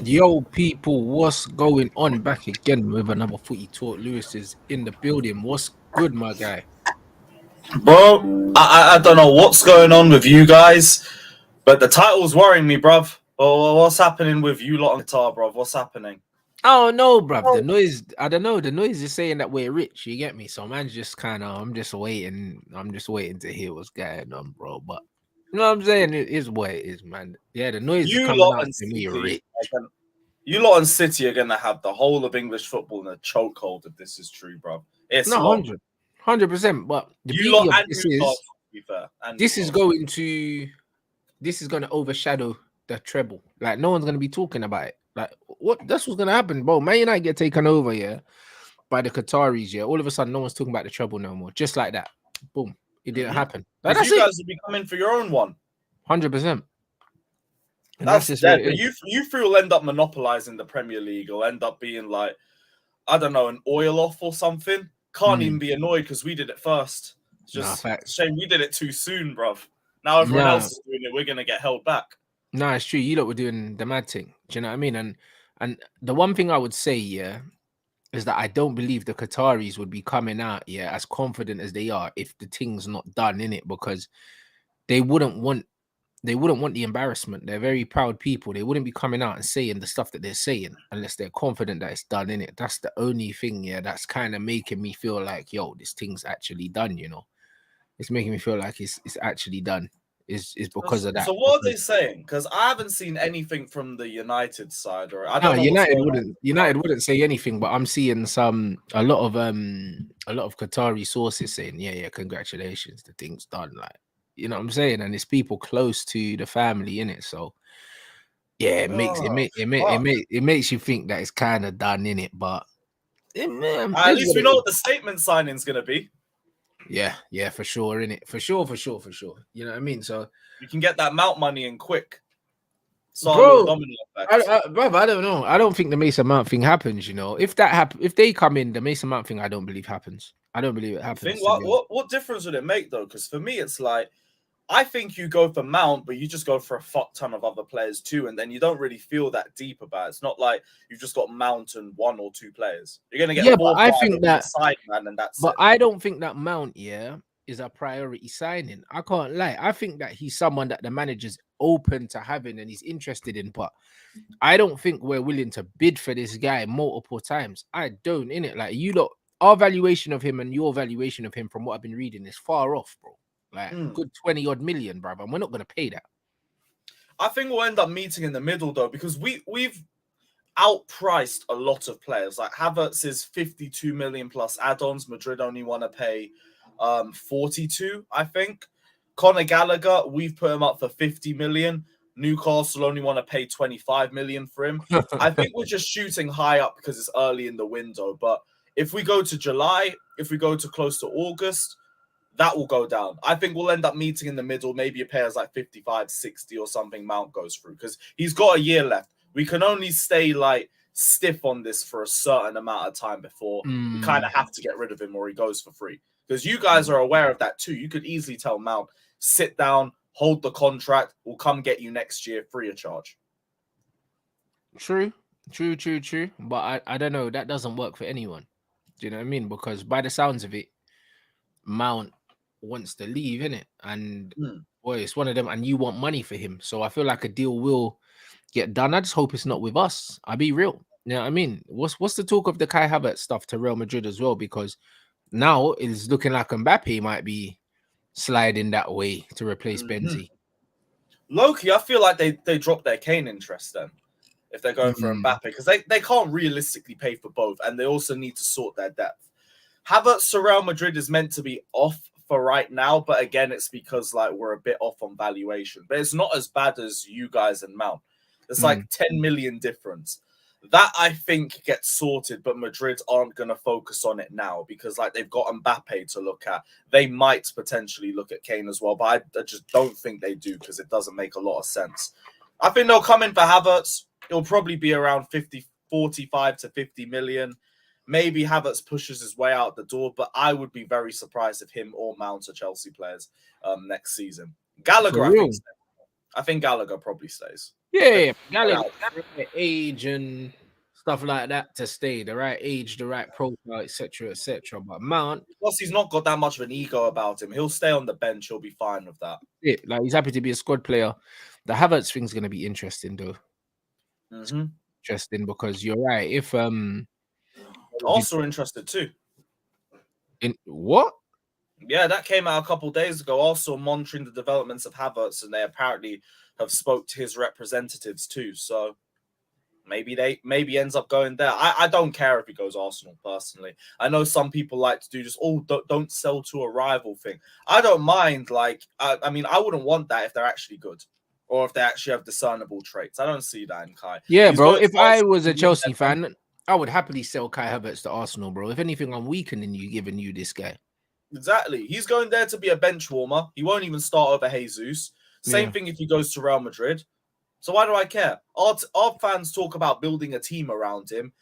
Yo, people, what's going on? Back again with another footy talk. Lewis is in the building. What's good, my guy? Bro, I don't know what's going on with you guys, but the title's worrying me, bruv. Oh, what's happening with you lot on Qatar, bruv? What's happening? Oh no, bruv. The noise, I don't know. The noise is saying that we're rich. You get me? So man's just I'm just waiting. I'm just waiting to hear what's going on, bro. But you know what I'm saying? It is what it is, man. Yeah, the noise is You coming lot out and to me City, rich. you lot and City are gonna have the whole of English football in a chokehold if this is true, bruv. It's No, locked. 100%. But the You beauty lot of and this Newcastle, is to be fair, and this is Newcastle. going to this is gonna overshadow the treble. Like no one's gonna be talking about it. Like what? That's what's gonna happen, bro. Man United get taken over, yeah, by the Qataris. Yeah, all of a sudden, no one's talking about the treble no more. Just like that, boom, it didn't happen. Like, Because that's you it. guys will be coming for your own one. 100%. And that's That's just what dead. it But is. you three will end up monopolizing the Premier League. It'll end up being like, I don't know, an oil off or something. Can't even be annoyed because we did it first. It's Nah, just facts. shame we did it too soon, bruv. Now everyone else is doing it. We're gonna get held back. Nah, it's true. You lot were doing the mad thing. Do you know what I mean? And the one thing I would say, yeah, is that I don't believe the Qataris would be coming out, yeah, as confident as they are if the thing's not done in it, because they wouldn't want the embarrassment. They're very proud people. They wouldn't be coming out and saying the stuff that they're saying unless they're confident that it's done in it. That's the only thing, yeah, that's kind of making me feel like, yo, this thing's actually done, you know. It's making me feel like it's actually done. Is because of that. So what are they saying? Because I haven't seen anything from the United side, or I No, don't know what's going on. United wouldn't say anything, but I'm seeing a lot of Qatari sources saying, yeah, congratulations, the thing's done. Like, you know what I'm saying? And it's people close to the family in it. So yeah, it makes you think that it's kind of done in it, but At least we know what the statement signing's gonna be. Yeah, for sure, in it, for sure. You know what I mean? So we can get that Mount money in quick. Start bro, a little domino effect. Bro, I don't know. I don't think the Mason Mount thing happens. You know, if that happen, if they come in, the Mason Mount thing, I don't believe happens. I don't believe it happens. What difference would it make though? Because for me, it's like I think you go for Mount, but you just go for a fuck ton of other players too, and then you don't really feel that deep about it. It's not like you've just got Mount and one or two players. You're gonna get 4 or 5 think that side man, and that's but it. I don't think that Mount, yeah, is a priority signing. I can't lie. I think that he's someone that the manager's open to having and he's interested in, but I don't think we're willing to bid for this guy multiple times. I don't, innit? Like, you lot, our valuation of him and your valuation of him, from what I've been reading, is far off, bro. Like, good 20 odd million, bro. And we're not going to pay that. I think we'll end up meeting in the middle, though, because we've outpriced a lot of players. Like, Havertz is 52 million plus add-ons. Madrid only want to pay 42, I think. Conor Gallagher, we've put him up for 50 million. Newcastle only want to pay 25 million for him. I think we're just shooting high up because it's early in the window. But if we go to July, if we go to close to August, that will go down. I think we'll end up meeting in the middle. Maybe a pair's like 55, 60 or something. Mount goes through because he's got a year left. We can only stay like stiff on this for a certain amount of time before we kind of have to get rid of him or he goes for free. Because you guys are aware of that too. You could easily tell Mount, sit down, hold the contract. We'll come get you next year free of charge. True. But I don't know. That doesn't work for anyone. Do you know what I mean? Because by the sounds of it, Mount wants to leave, innit? And boy, it's one of them, and you want money for him. So I feel like a deal will get done. I just hope it's not with us. I'll be real. You know what I mean? What's the talk of the Kai Havertz stuff to Real Madrid as well? Because now it's looking like Mbappe might be sliding that way to replace Benzi. Loki, I feel like they dropped their Kane interest then if they're going for Mbappe because they can't realistically pay for both, and they also need to sort their depth. Havertz to Real Madrid is meant to be off for right now, but again, it's because like we're a bit off on valuation. But it's not as bad as you guys and Mount. It's like 10 million difference. That I think gets sorted, but Madrid aren't going to focus on it now because like they've got Mbappe to look at. They might potentially look at Kane as well, but I just don't think they do because it doesn't make a lot of sense. I think they'll come in for Havertz. It'll probably be around 45 to 50 million. Maybe Havertz pushes his way out the door, but I would be very surprised if him or Mount are Chelsea players next season. Gallagher, I think Gallagher probably stays. Yeah, Gallagher, the right age and stuff like that to stay, the right age, the right profile, etc., etc. But Mount, Plus, he's not got that much of an ego about him. He'll stay on the bench. He'll be fine with that. like he's happy to be a squad player. The Havertz thing's gonna be interesting though. Interesting because you're right. If Also interested too. in what? Yeah, that came out a couple of days ago. Also monitoring the developments of Havertz, and they apparently have spoke to his representatives too. So maybe ends up going there. I don't care if he goes Arsenal personally. I know some people like to do just don't sell to a rival thing. I don't mind. Like I mean, I wouldn't want that if they're actually good or if they actually have discernible traits. I don't see that in Kai. Yeah, bro. If I was a Chelsea fan, I would happily sell Kai Havertz to Arsenal, bro. If anything, I'm weakening you, giving you this guy. Exactly. He's going there to be a bench warmer. He won't even start over Jesus. Same thing if he goes to Real Madrid. So why do I care? Our fans talk about building a team around him.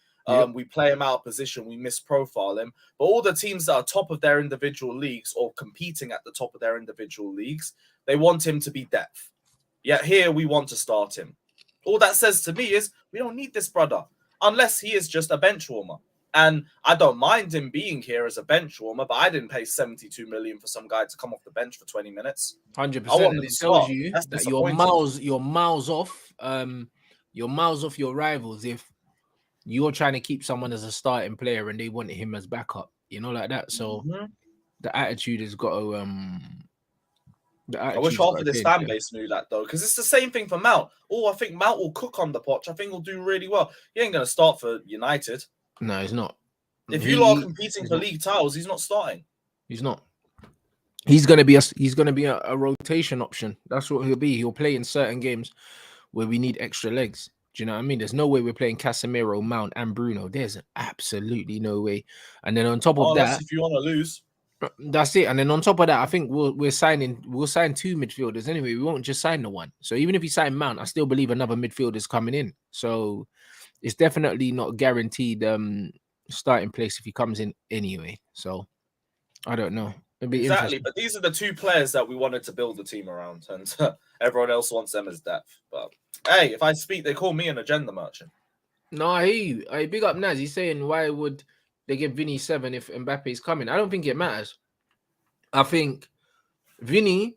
We play him out of position. We misprofile him. But all the teams that are top of their individual leagues or competing at the top of their individual leagues, they want him to be depth. Yet here we want to start him. All that says to me is we don't need this brother unless he is just a bench warmer. And I don't mind him being here as a bench warmer, but I didn't pay 72 million for some guy to come off the bench for 20 minutes. 100%. It tells you that you're miles off your rivals if you're trying to keep someone as a starting player and they want him as backup, like that. So the attitude has got to I wish half of this fan base knew that though, because it's the same thing for Mount. Oh, I think Mount will cook on the potch. I think he'll do really well. He ain't going to start for United. No, he's not. If you are competing for league titles, he's not starting. He's not. He's gonna be a rotation option. That's what he'll be. He'll play in certain games where we need extra legs. Do you know what I mean? There's no way we're playing Casemiro, Mount, and Bruno. There's absolutely no way. And then on top of that, if you want to lose, that's it. And then on top of that, I think we'll sign two midfielders anyway. We won't just sign the one. So even if you sign Mount, I still believe another midfielder is coming in. So it's definitely not guaranteed starting place if he comes in anyway. So I don't know. Exactly, but these are the two players that we wanted to build the team around, and everyone else wants them as depth. But hey, if I speak, they call me an agenda merchant. No, I hear you. I big up Naz. He's saying, why would they give Vinny 7 if Mbappe is coming? I don't think it matters. I think Vinny's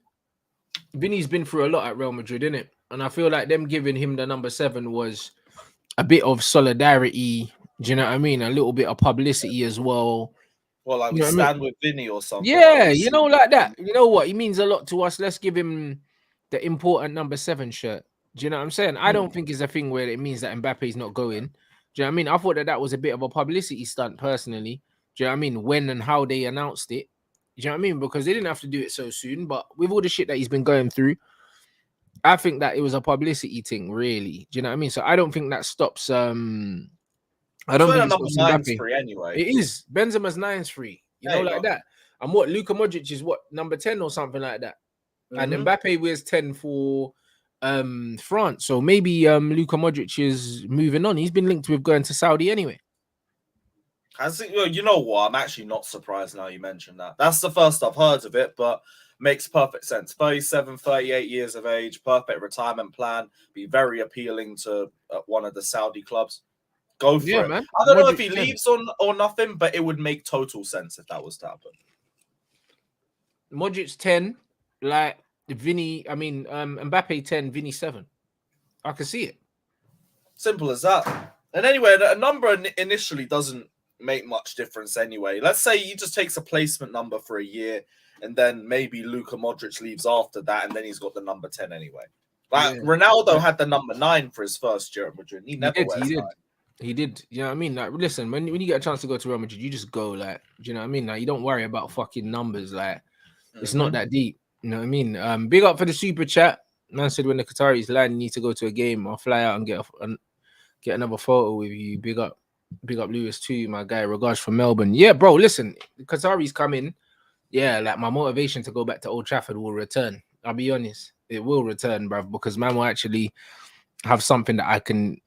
been through a lot at Real Madrid, innit? And I feel like them giving him the number 7 was a bit of solidarity. Do you know what I mean? A little bit of publicity as well. Well, like we stand with Vinny or something. Yeah, like that. You know what? He means a lot to us. Let's give him the important number 7 shirt. Do you know what I'm saying? I don't think it's a thing where it means that Mbappe's not going. Do you know what I mean? I thought that was a bit of a publicity stunt personally. Do you know what I mean? When and how they announced it. Do you know what I mean? Because they didn't have to do it so soon. But with all the shit that he's been going through, I think that it was a publicity thing, really. Do you know what I mean? So I don't think that stops. I don't think it's Mbappe. Free anyway. It is. Benzema's 9's free. Like that. And what Luka Modric is number 10 or something like that. And Mbappe wears 10 for France. So maybe Luka Modric is moving on. He's been linked with going to Saudi anyway. You know what? I'm actually not surprised now you mentioned that. That's the first I've heard of it, but makes perfect sense. 37, 38 years of age, perfect retirement plan, be very appealing to one of the Saudi clubs. Go for it. Man. I don't know if he leaves or nothing, but it would make total sense if that was to happen. Modric 10, like Mbappe 10, Vinny 7. I can see it. Simple as that. And anyway, a number initially doesn't make much difference anyway. Let's say he just takes a placement number for a year, and then maybe Luka Modric leaves after that, and then he's got the number 10 anyway. Like Ronaldo had the number 9 for his first year at Madrid. He never wears 9. He did. You know what I mean? Like, listen, when you get a chance to go to Real Madrid, you just go, like, do you know what I mean? Like, you don't worry about fucking numbers. Like, it's not that deep. You know what I mean? Big up for the super chat. Man said when the Qataris land, you need to go to a game. I'll fly out and get another photo with you. Big up Lewis too, my guy. Regards from Melbourne. Yeah, bro, listen, the Qataris come in. Yeah, like my motivation to go back to Old Trafford will return. I'll be honest. It will return, bruv, because man will actually have something that I can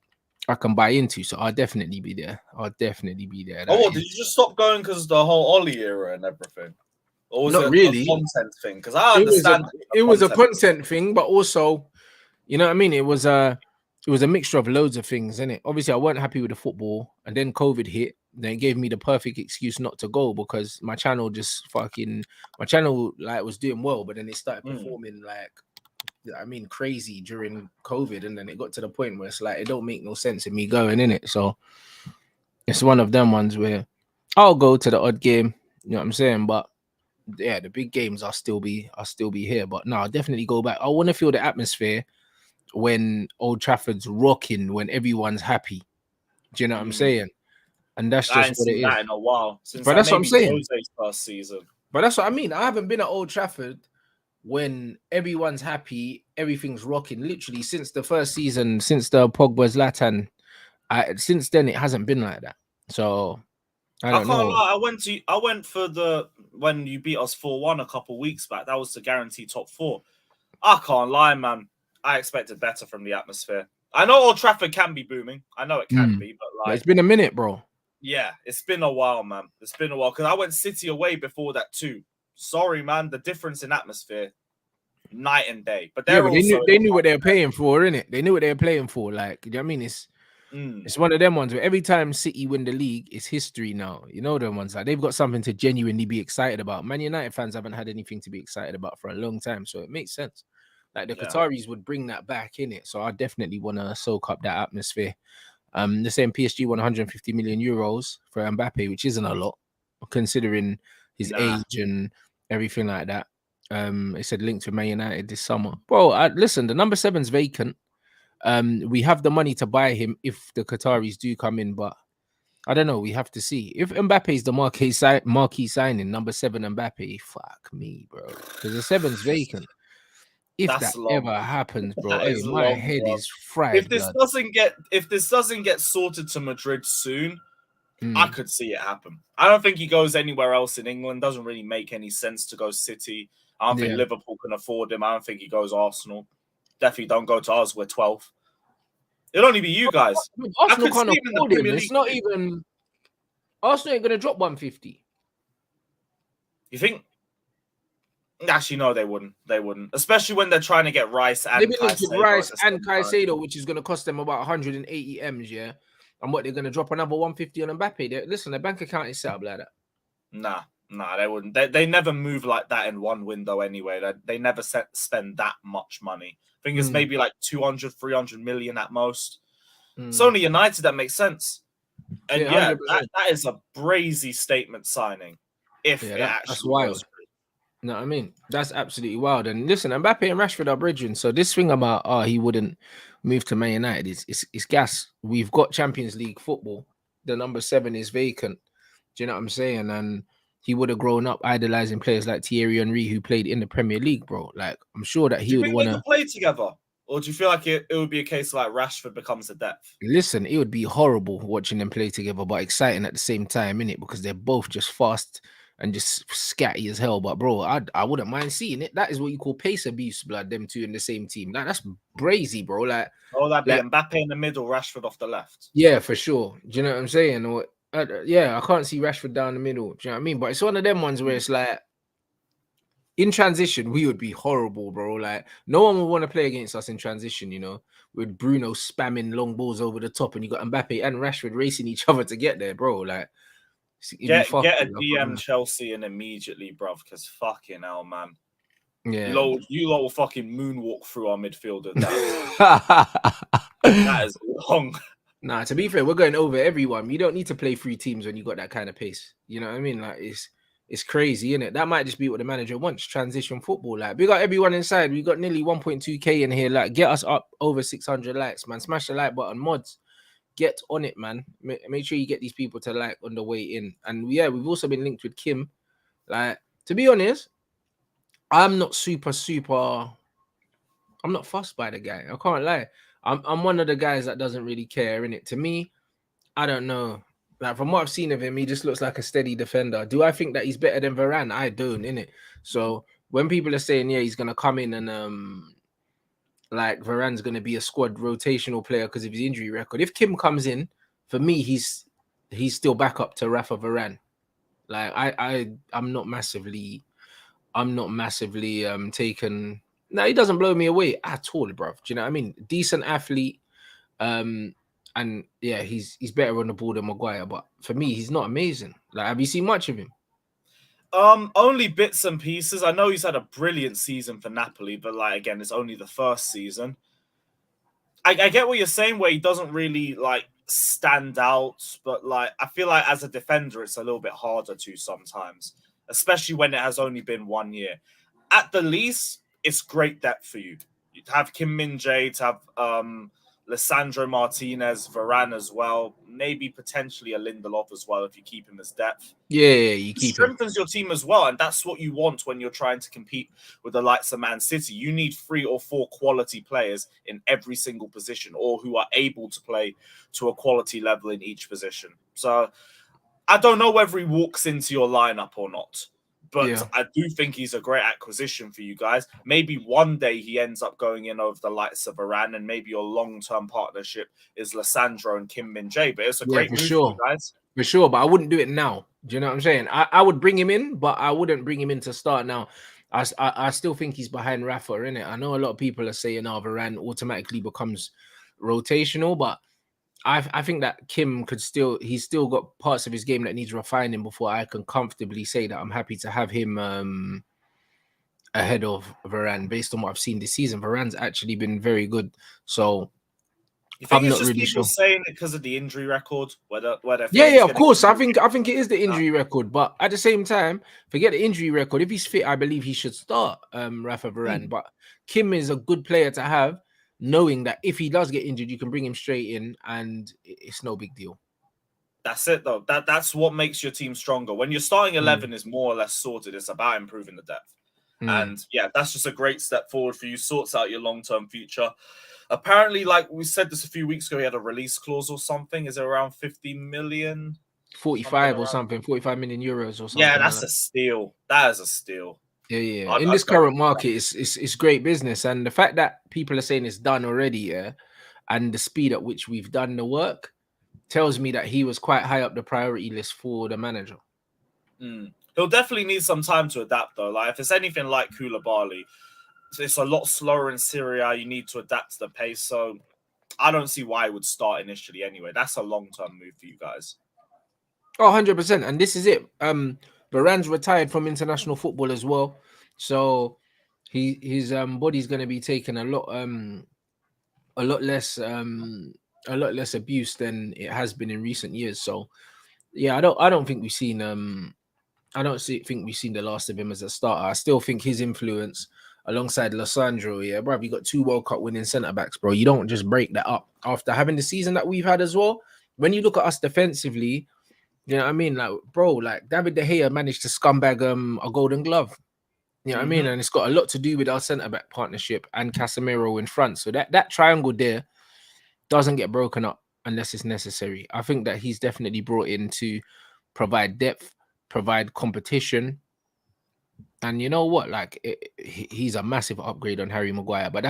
buy into, so I'll definitely be there. Did you just stop going because the whole Ollie era and everything? Or was Not really a content thing? Because I understand it was a content thing, but also, you know what I mean? It was it was a mixture of loads of things, innit? Obviously, I weren't happy with the football, and then COVID hit. Then it gave me the perfect excuse not to go because my channel like was doing well, but then it started performing like, I mean, crazy during COVID, and then it got to the point where it's like it don't make no sense in me going in it. So it's one of them ones where I'll go to the odd game, you know what I'm saying? But yeah, the big games I'll still be here. But no, I'll definitely go back. I want to feel the atmosphere when Old Trafford's rocking, when everyone's happy. Do you know what I'm saying? And that's I just ain't what it seen is. that in a while. Since But that's what I'm maybe saying. Jose's first season. But that's what I mean. I haven't been at Old Trafford when everyone's happy, everything's rocking. Literally since the first season, since the Pogba's Zlatan, since then it hasn't been like that. So I don't know. I went for when you beat us 4-1 a couple weeks back. That was to guarantee top 4. I can't lie, man. I expected better from the atmosphere. I know Old Trafford can be booming. I know it can be, but it's been a minute, bro. Yeah, it's been a while, man. It's been a while because I went City away before that too. Sorry, man. The difference in atmosphere, night and day. But they knew what they were paying for, innit? They knew what they were playing for. Like, you know what I mean? It's one of them ones where every time City win the league, it's history now. You know them ones, like they've got something to genuinely be excited about. Man United fans haven't had anything to be excited about for a long time, so it makes sense. Like the Qataris would bring that back in it, so I definitely want to soak up that atmosphere. The same PSG won 150 million euros for Mbappe, which isn't a lot considering his age and everything like that. It said linked to Man United this summer. Bro, listen, the number 7's vacant. We have the money to buy him if the Qataris do come in, but I don't know. We have to see. If Mbappe is the marquee signing, number 7 Mbappe, fuck me, bro. Because the 7's vacant. If that ever happens, bro, hey, my head is fried. If this doesn't get sorted to Madrid soon, I could see it happen. I don't think he goes anywhere else in England. Doesn't really make any sense to go City. I don't think Liverpool can afford him. I don't think he goes Arsenal. Definitely don't go to us. We're 12th. It'll only be you guys. Arsenal can't afford him. It's not even. Arsenal ain't gonna drop 150. You think? Actually, no, they wouldn't. They wouldn't, especially when they're trying to get Rice and Caicedo, which is going to cost them about 180 m's, yeah. And what, they're going to drop another 150 on Mbappe? Listen, the bank account is set up like that. Nah, they wouldn't. They never move like that in one window anyway. They never spend that much money. I think it's maybe like 200, 300 million at most. It's only United that makes sense. And that is a brazy statement signing. If it actually that's wild. No, I mean, that's absolutely wild. And listen, Mbappe and Rashford are bridging. So this thing about he wouldn't move to Man United is gas. We've got Champions League football. The number 7 is vacant. Do you know what I'm saying? And he would have grown up idolizing players like Thierry Henry, who played in the Premier League, bro. Like, I'm sure that he would want to play together. Or do you feel like it would be a case like Rashford becomes a depth? Listen, it would be horrible watching them play together, but exciting at the same time, innit? Because they're both just fast and just scatty as hell. But bro, I wouldn't mind seeing it. That is what you call pace abuse, blood. Them two in the same team. That's brazy, bro. Like, that'd be Mbappe in the middle, Rashford off the left. Yeah, for sure. Do you know what I'm saying? Or I can't see Rashford down the middle. Do you know what I mean? But it's one of them ones where it's like, in transition, we would be horrible, bro. Like, no one would want to play against us in transition, you know, with Bruno spamming long balls over the top and you got Mbappe and Rashford racing each other to get there, bro. Like, get a DM Chelsea in immediately, bruv, because fucking hell, man. Yeah. You lot will fucking moonwalk through our midfielder. That is long. Nah, to be fair, we're going over everyone. You don't need to play 3 teams when you got that kind of pace. You know what I mean? Like, it's crazy, isn't it? That might just be what the manager wants, transition football. Like, we got everyone inside. We got nearly 1.2k in here. Like, get us up over 600 likes, man. Smash the like button. Mods, get on it, man. Make sure you get these people to like on the way in. And yeah, we've also been linked with Kim. Like, to be honest, I'm not I'm not fussed by the guy. I can't lie. I'm one of the guys that doesn't really care, innit? To me, I don't know. Like, from what I've seen of him, he just looks like a steady defender. Do I think that he's better than Varane? I don't, innit? So when people are saying, yeah, he's gonna come in and like Varane's gonna be a squad rotational player because of his injury record. If Kim comes in, for me, he's still back up to Rafa Varane. Like, I'm not massively taken. No, he doesn't blow me away at all, bro. Do you know what I mean? Decent athlete. And yeah, he's better on the ball than Maguire. But for me, he's not amazing. Like, have you seen much of him? Only bits and pieces. I know he's had a brilliant season for Napoli, but like again, it's only the first season. I get what you're saying, where he doesn't really like stand out, but like I feel like as a defender, it's a little bit harder to sometimes, especially when it has only been 1 year. At the least, it's great depth for you. You have Kim Min Jae, to have Lissandro Martinez, Varane as well, maybe potentially a Lindelof as well if you keep him as depth. Yeah, you It keep him. strengthens your team as well, and that's what you want when you're trying to compete with the likes of Man City. You need 3 or 4 quality players in every single position, or who are able to play to a quality level in each position. So I don't know whether he walks into your lineup or not, but Yeah. I do think he's a great acquisition for you guys. Maybe one day he ends up going in over the likes of Varane, and maybe your long-term partnership is Lissandro and Kim Min Jae. But it's a Yeah, great for move for you sure. guys. For sure, but I wouldn't do it now. Do you know what I'm saying? I would bring him in, but I wouldn't bring him in to start now. I still think he's behind Rafa, innit? I know a lot of people are saying, oh, Varane automatically becomes rotational, but I think that Kim he's still got parts of his game that needs refining before I can comfortably say that I'm happy to have him ahead of Varane based on what I've seen this season. Varane's actually been very good. So You think I'm it's not just really people sure. saying it because of the injury record, where they feel Yeah, he's of going to course. get I think it is the injury record, but at the same time, forget the injury record. If he's fit, I believe he should start Rafa Varane. But Kim is a good player to have, knowing that if he does get injured, you can bring him straight in, and it's no big deal. That's it, though. That's what makes your team stronger. When your starting 11 is more or less sorted, it's about improving the depth. And yeah, that's just a great step forward for you. Sorts out your long-term future. Apparently, like we said this a few weeks ago, he had a release clause or something. Is it around 50 million? 45 or something, 45 million euros or Yeah, something like that's that. a steal. That is a steal. Yeah. In I'd this go current for that. market, it's great business, and the fact that people are saying it's done already, yeah, and the speed at which we've done the work tells me that he was quite high up the priority list for the manager. He'll definitely need some time to adapt, though. Like if it's anything like Koulibaly, it's a lot slower in Syria. You need to adapt to the pace. So I don't see why he would start initially anyway. That's a long-term move for you guys. Oh, 100%. And this is it. Varane's retired from international football as well. So his body's gonna be taking a lot less abuse than it has been in recent years. So yeah, I don't think we've seen think we've seen the last of him as a starter. I still think his influence alongside Lissandro, yeah, bro, you got 2 World Cup winning centre backs, bro. You don't just break that up after having the season that we've had as well. When you look at us defensively, you know what I mean? Like, bro, like David De Gea managed to scumbag a golden glove. You know what I mean? And it's got a lot to do with our centre back partnership and Casemiro in front. So that triangle there doesn't get broken up unless it's necessary. I think that he's definitely brought in to provide depth, provide competition. And you know what? Like he's a massive upgrade on Harry Maguire, but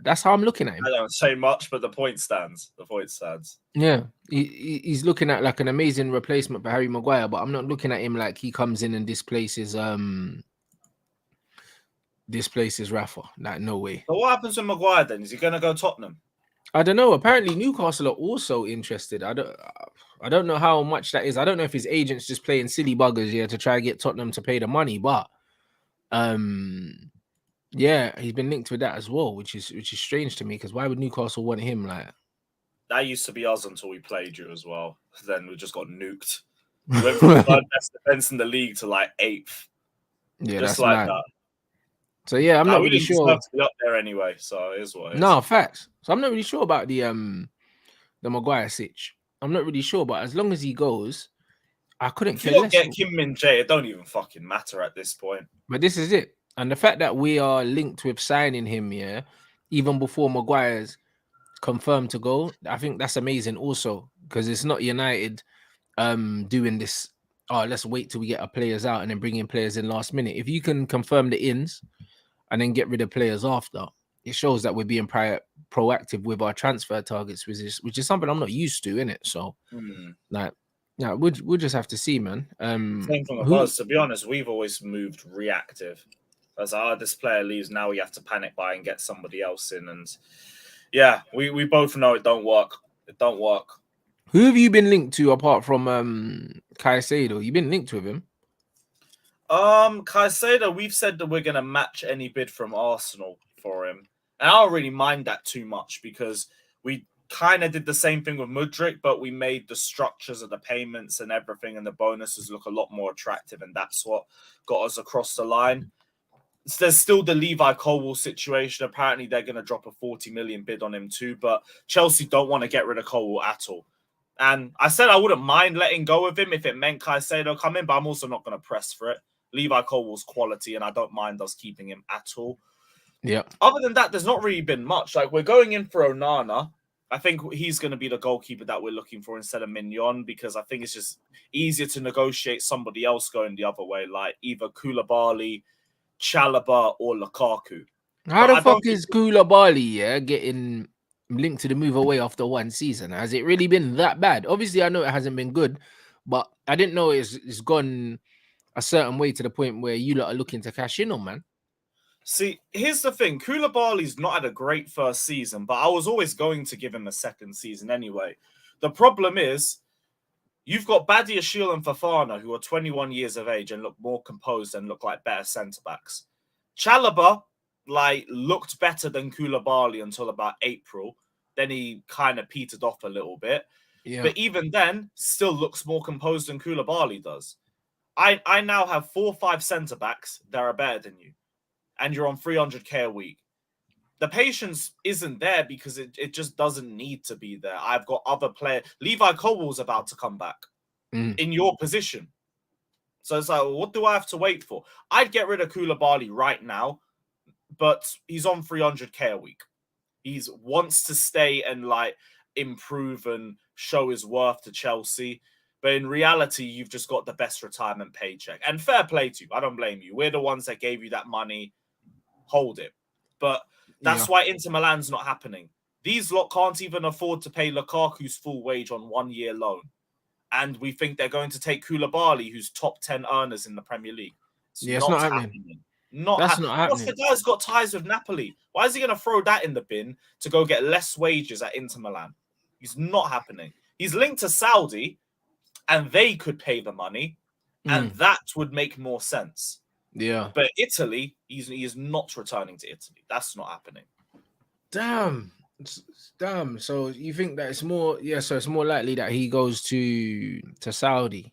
that's how I'm looking at him. I don't say much, but the point stands. The point stands. Yeah, he's looking at like an amazing replacement for Harry Maguire, but I'm not looking at him like he comes in and displaces Rafa. Like, no way. But what happens with Maguire then? Is he going to go Tottenham? I don't know. Apparently Newcastle are also interested. I don't know how much that is. I don't know if his agent's just playing silly buggers here to try and get Tottenham to pay the money, but yeah, he's been linked with that as well, which is strange to me, because why would Newcastle want him? Like, that used to be us until we played you as well. Then we just got nuked. We went from the third best defense in the league to like 8th. Yeah, just that's like mad. that. So yeah, I'm not We really didn't sure. deserve to be up there anyway, so it is what it is. No, facts. So I'm not really sure about the Maguire sitch. I'm not really sure, but as long as he goes, I couldn't If care you don't less. get Kim Min Jae, it don't even fucking matter at this point. But this is it. And the fact that we are linked with signing him, yeah, even before Maguire's confirmed to go, I think that's amazing also, because it's not United doing this, oh, let's wait till we get our players out and then bring in players in last minute. If you can confirm the ins and then get rid of players after, it shows that we're being proactive with our transfer targets, which is something I'm not used to, innit? So like, yeah, we'll just have to see, man. Same thing with us. To be honest, we've always moved reactive. As this player leaves, now we have to panic buy and get somebody else in. And Yeah, we both know it don't work. It don't work. Who have you been linked to apart from Caicedo? You been linked with him? Caicedo, we've said that we're gonna match any bid from Arsenal for him. And I don't really mind that too much because we kind of did the same thing with Mudryk, but we made the structures of the payments and everything and the bonuses look a lot more attractive, and that's what got us across the line. So there's still the Levi Colwill situation. Apparently, they're going to drop a 40 million bid on him too, but Chelsea don't want to get rid of Colwill at all. And I said I wouldn't mind letting go of him if it meant Caicedo come in, but I'm also not going to press for it. Levi Colwill's quality, and I don't mind us keeping him at all. Yeah. Other than that, there's not really been much. Like, we're going in for Onana. I think he's going to be the goalkeeper that we're looking for instead of Mignon, because I think it's just easier to negotiate somebody else going the other way, like either Koulibaly, Chalobah, or Lukaku. How the fuck is Koulibaly getting linked to the move away after one season? Has it really been that bad? Obviously, I know it hasn't been good, but I didn't know it's gone a certain way to the point where you lot are looking to cash in on, man. See, here's the thing. Koulibaly's not had a great first season, but I was always going to give him a second season anyway. The problem is, you've got Badiashile and Fofana, who are 21 years of age and look more composed and look like better centre-backs. Chalobah, looked better than Koulibaly until about April. Then he kind of petered off a little bit. Yeah. But even then, still looks more composed than Koulibaly does. I now have 4 or 5 centre-backs that are better than you. And you're on 300k a week. The patience isn't there because it just doesn't need to be there. I've got other players. Levi Colwill's about to come back in your position. So it's like, what do I have to wait for? I'd get rid of Koulibaly right now, but he's on 300k a week. He wants to stay and improve and show his worth to Chelsea. But in reality, you've just got the best retirement paycheck. And fair play to you. I don't blame you. We're the ones that gave you that money. Hold it. But that's why Inter Milan's not happening. These lot can't even afford to pay Lukaku's full wage on 1 year loan. And we think they're going to take Koulibaly, who's top 10 earners in the Premier League. It's not happening. That's not happening. The guy's got ties with Napoli. Why is he going to throw that in the bin to go get less wages at Inter Milan? He's not happening. He's linked to Saudi, and they could pay the money, and that would make more sense. Yeah. But Italy, he is not returning to Italy. That's not happening. Damn. So you think that it's more, so it's more likely that he goes to Saudi.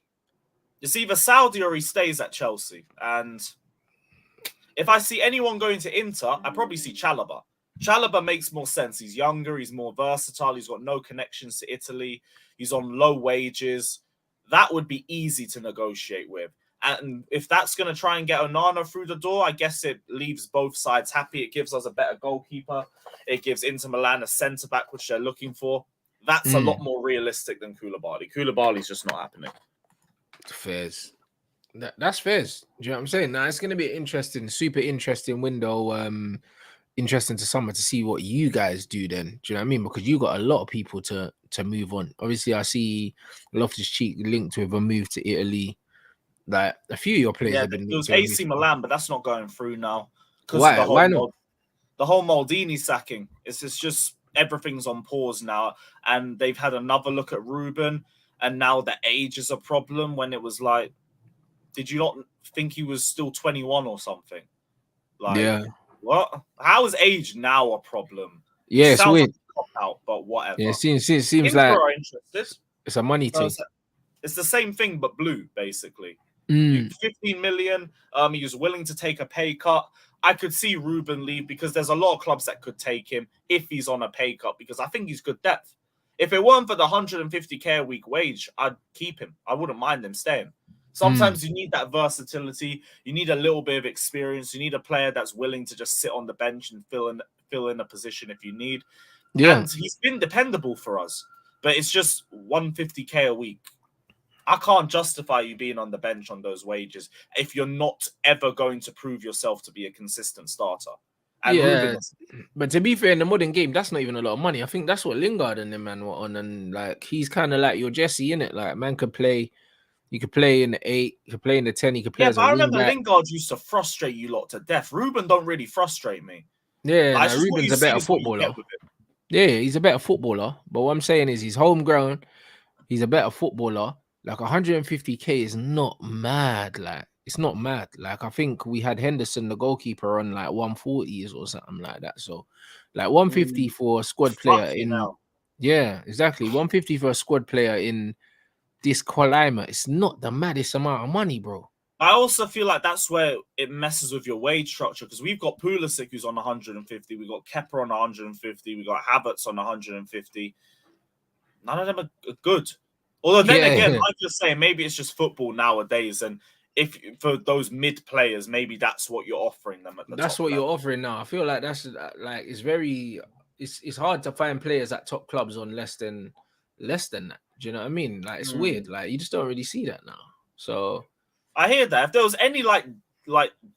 It's either Saudi or he stays at Chelsea. And if I see anyone going to Inter, I probably see Chalobah. Chalobah makes more sense. He's younger, he's more versatile, he's got no connections to Italy, he's on low wages. That would be easy to negotiate with. And if that's going to try and get Onana through the door, I guess it leaves both sides happy. It gives us a better goalkeeper. It gives Inter Milan a centre-back, which they're looking for. That's a lot more realistic than Koulibaly. Koulibaly's just not happening. Fairs. That's fairs. Do you know what I'm saying? Now, it's going to be an interesting, super interesting window. Interesting to summer to see what you guys do then. Do you know what I mean? Because you got a lot of people to move on. Obviously, I see Loftus-Cheek linked with a move to Italy. Like a few of your players have been. It was AC Milan, but that's not going through now. Why? Why not? The whole Maldini sacking. It's just everything's on pause now, and they've had another look at Ruben, and now the age is a problem. When it was like, did you not think he was still 21 or something? What? How is age now a problem? Yeah, it's weird. Like a cop-out, but whatever. Yeah, it seems like are interested. It's a money thing. It's the same thing, but blue, basically. 15 million. He was willing to take a pay cut. I could see Ruben leave because there's a lot of clubs that could take him if he's on a pay cut because I think he's good depth. If it weren't for the 150k a week wage, I'd keep him. I wouldn't mind him staying. Sometimes you need that versatility. You need a little bit of experience. You need a player that's willing to just sit on the bench and fill in a position if you need. Yeah. And he's been dependable for us, but it's just 150k a week. I can't justify you being on the bench on those wages if you're not ever going to prove yourself to be a consistent starter. And but to be fair, in the modern game, that's not even a lot of money. I think that's what Lingard and them man were on, and he's kind of like your Jesse, innit? Like man could play. You could play in the 8, you could play in the 10, you could play as a but I remember wing-back. Lingard used to frustrate you lot to death. Ruben don't really frustrate me. Yeah, Ruben's a better footballer. Yeah, he's a better footballer. But what I'm saying is he's homegrown. He's a better footballer. Like 150k is not mad. Like it's not mad. Like I think we had Henderson, the goalkeeper, on like 140s or something like that. So like 150 for a squad player Fucking in hell. yeah, exactly. 150 for a squad player in this climate. It's not the maddest amount of money, bro. I also feel like that's where it messes with your wage structure because we've got Pulisic who's on 150, we got Kepa on 150, we got Havertz on 150. None of them are good. Although then Yeah, again, yeah. like you're saying, maybe it's just football nowadays, and if for those mid players, maybe that's what you're offering them at the That's top what you're level. offering now. I feel like that's like it's very it's hard to find players at top clubs on less than that. Do you know what I mean? Like it's weird. Like you just don't really see that now. So I hear that. If there was any like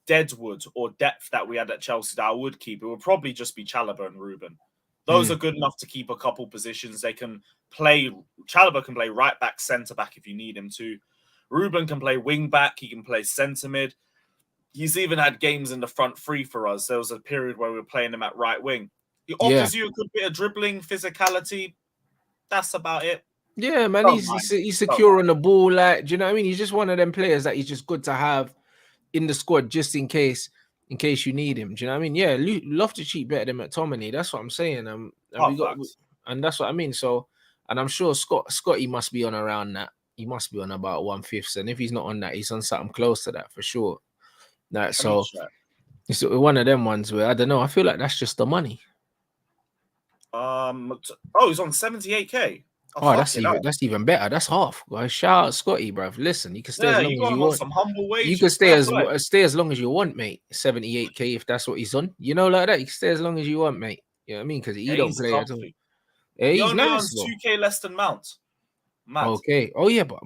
deadwood or depth that we had at Chelsea that I would keep, it would probably just be Chalobah and Ruben. Those are good enough to keep a couple positions. They can play. Chalobah can play right back, centre back if you need him to. Ruben can play wing back. He can play centre mid. He's even had games in the front three for us. There was a period where we were playing him at right wing. He yeah. offers you a good bit of dribbling, physicality. That's about it. Yeah, man, Don't he's mind. secure on the ball. Like, do you know what I mean? He's just one of them players that he's just good to have in the squad just in case you need him. Do you know what I mean? Yeah, Loftus-Cheek better than McTominay. That's what I'm saying. And we got, Facts. and that's what I mean. So, and I'm sure Scotty must be on around that. He must be on about 1/5, and if he's not on that, he's on something close to that for sure. Like, Let me so check. it's one of them ones where I don't know. I feel like that's just the money. He's on 78k. Oh, Fuck it up. that's even better. That's half. Well, shout out Scotty, bruv. Listen, you can stay as Yeah, long you as got you him on want. some humble You can wages. Fair play. stay as long as you want, mate. 78k if that's what he's on. You know, like that. You can stay as long as you want, mate. You know what I mean? Because he Yeah, don't he's play at all. comfy. Yeah, He he's only nice, earns bro. 2k less than Mount. Mad. Okay. Oh yeah, but